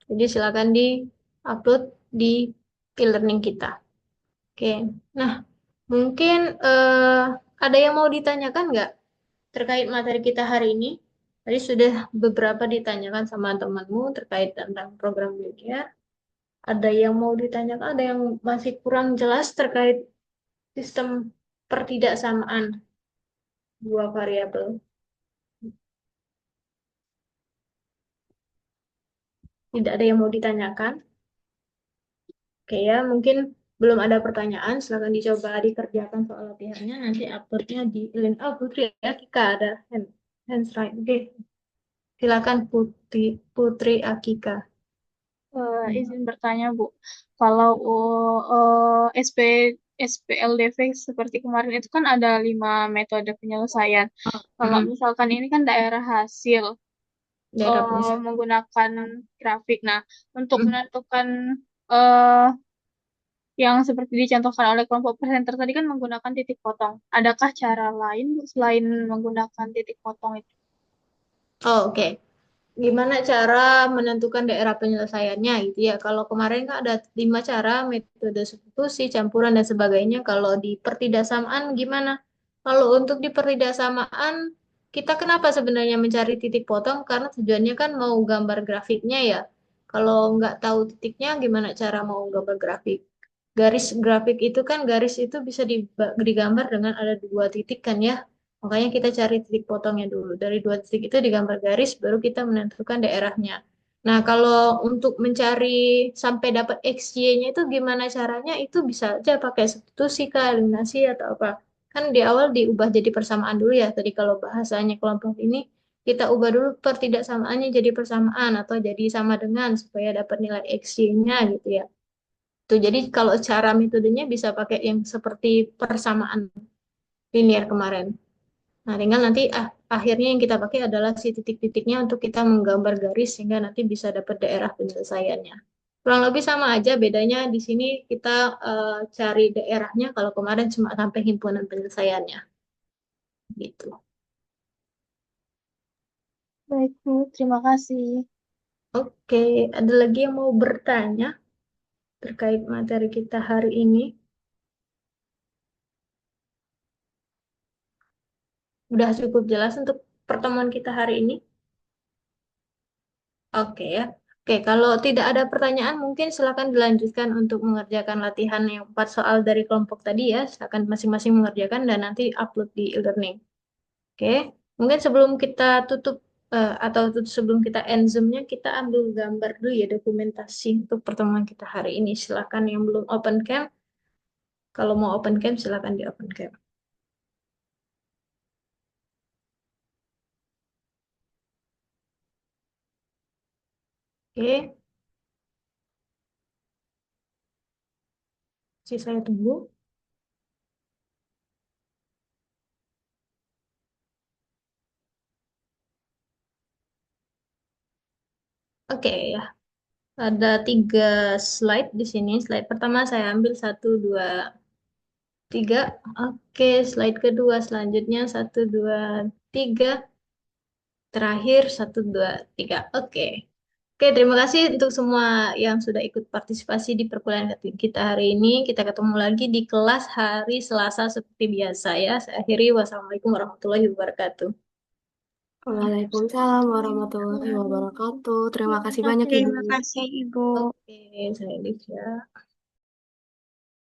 Jadi silakan di-upload di e-learning kita. Oke, nah mungkin ada yang mau ditanyakan nggak terkait materi kita hari ini? Tadi sudah beberapa ditanyakan sama temanmu terkait tentang program belajar. Ada yang mau ditanyakan, ada yang masih kurang jelas terkait sistem pertidaksamaan 2 variabel. Tidak ada yang mau ditanyakan. Oke ya, mungkin belum ada pertanyaan, silakan dicoba dikerjakan soal latihannya, nanti uploadnya di link. Oh, Putri Akika ada hands right. Oke, silakan Putri Akika. Izin bertanya, Bu. Kalau SP SPLDV seperti kemarin itu kan ada 5 metode penyelesaian. Kalau misalkan ini kan daerah hasil Daerah penyelesaian. menggunakan grafik. Nah, untuk menentukan yang seperti dicontohkan oleh kelompok presenter tadi kan menggunakan titik potong. Adakah cara lain Bu, selain menggunakan titik potong itu? Oh, oke. Gimana cara menentukan daerah penyelesaiannya gitu ya. Kalau kemarin kan ada 5 cara, metode substitusi, campuran, dan sebagainya. Kalau di pertidaksamaan gimana? Kalau untuk di pertidaksamaan, kita kenapa sebenarnya mencari titik potong? Karena tujuannya kan mau gambar grafiknya ya. Kalau nggak tahu titiknya, gimana cara mau gambar grafik? Garis grafik itu kan, garis itu bisa digambar dengan ada 2 titik kan ya. Makanya kita cari titik potongnya dulu. Dari 2 titik itu digambar garis, baru kita menentukan daerahnya. Nah, kalau untuk mencari sampai dapat XY-nya itu gimana caranya? Itu bisa aja pakai substitusi, eliminasi, atau apa. Kan di awal diubah jadi persamaan dulu ya. Tadi kalau bahasanya kelompok ini, kita ubah dulu pertidaksamaannya jadi persamaan atau jadi sama dengan supaya dapat nilai XY-nya gitu ya. Tuh, jadi kalau cara metodenya bisa pakai yang seperti persamaan linear kemarin. Nah, tinggal nanti akhirnya yang kita pakai adalah si titik-titiknya untuk kita menggambar garis sehingga nanti bisa dapat daerah penyelesaiannya. Kurang lebih sama aja, bedanya di sini kita cari daerahnya, kalau kemarin cuma sampai himpunan penyelesaiannya. Gitu. Baik, Bu. Terima kasih. Oke, ada lagi yang mau bertanya terkait materi kita hari ini? Udah cukup jelas untuk pertemuan kita hari ini? Oke ya. Oke, kalau tidak ada pertanyaan, mungkin silakan dilanjutkan untuk mengerjakan latihan yang 4 soal dari kelompok tadi ya. Silakan masing-masing mengerjakan dan nanti upload di e-learning. Oke, mungkin sebelum kita tutup atau sebelum kita end Zoom-nya, kita ambil gambar dulu ya dokumentasi untuk pertemuan kita hari ini. Silakan yang belum open cam, kalau mau open cam silakan di open cam. Oke, saya tunggu. Oke ya, ada 3 slide di sini. Slide pertama saya ambil 1, 2, 3. Oke, slide kedua selanjutnya 1, 2, 3. Terakhir 1, 2, 3. Oke. Oke, terima kasih untuk semua yang sudah ikut partisipasi di perkuliahan kita hari ini. Kita ketemu lagi di kelas hari Selasa seperti biasa ya. Saya akhiri. Wassalamualaikum warahmatullahi wabarakatuh. Waalaikumsalam warahmatullahi wabarakatuh. Terima kasih banyak, Ibu. Terima kasih, Ibu. Oke, saya Livia.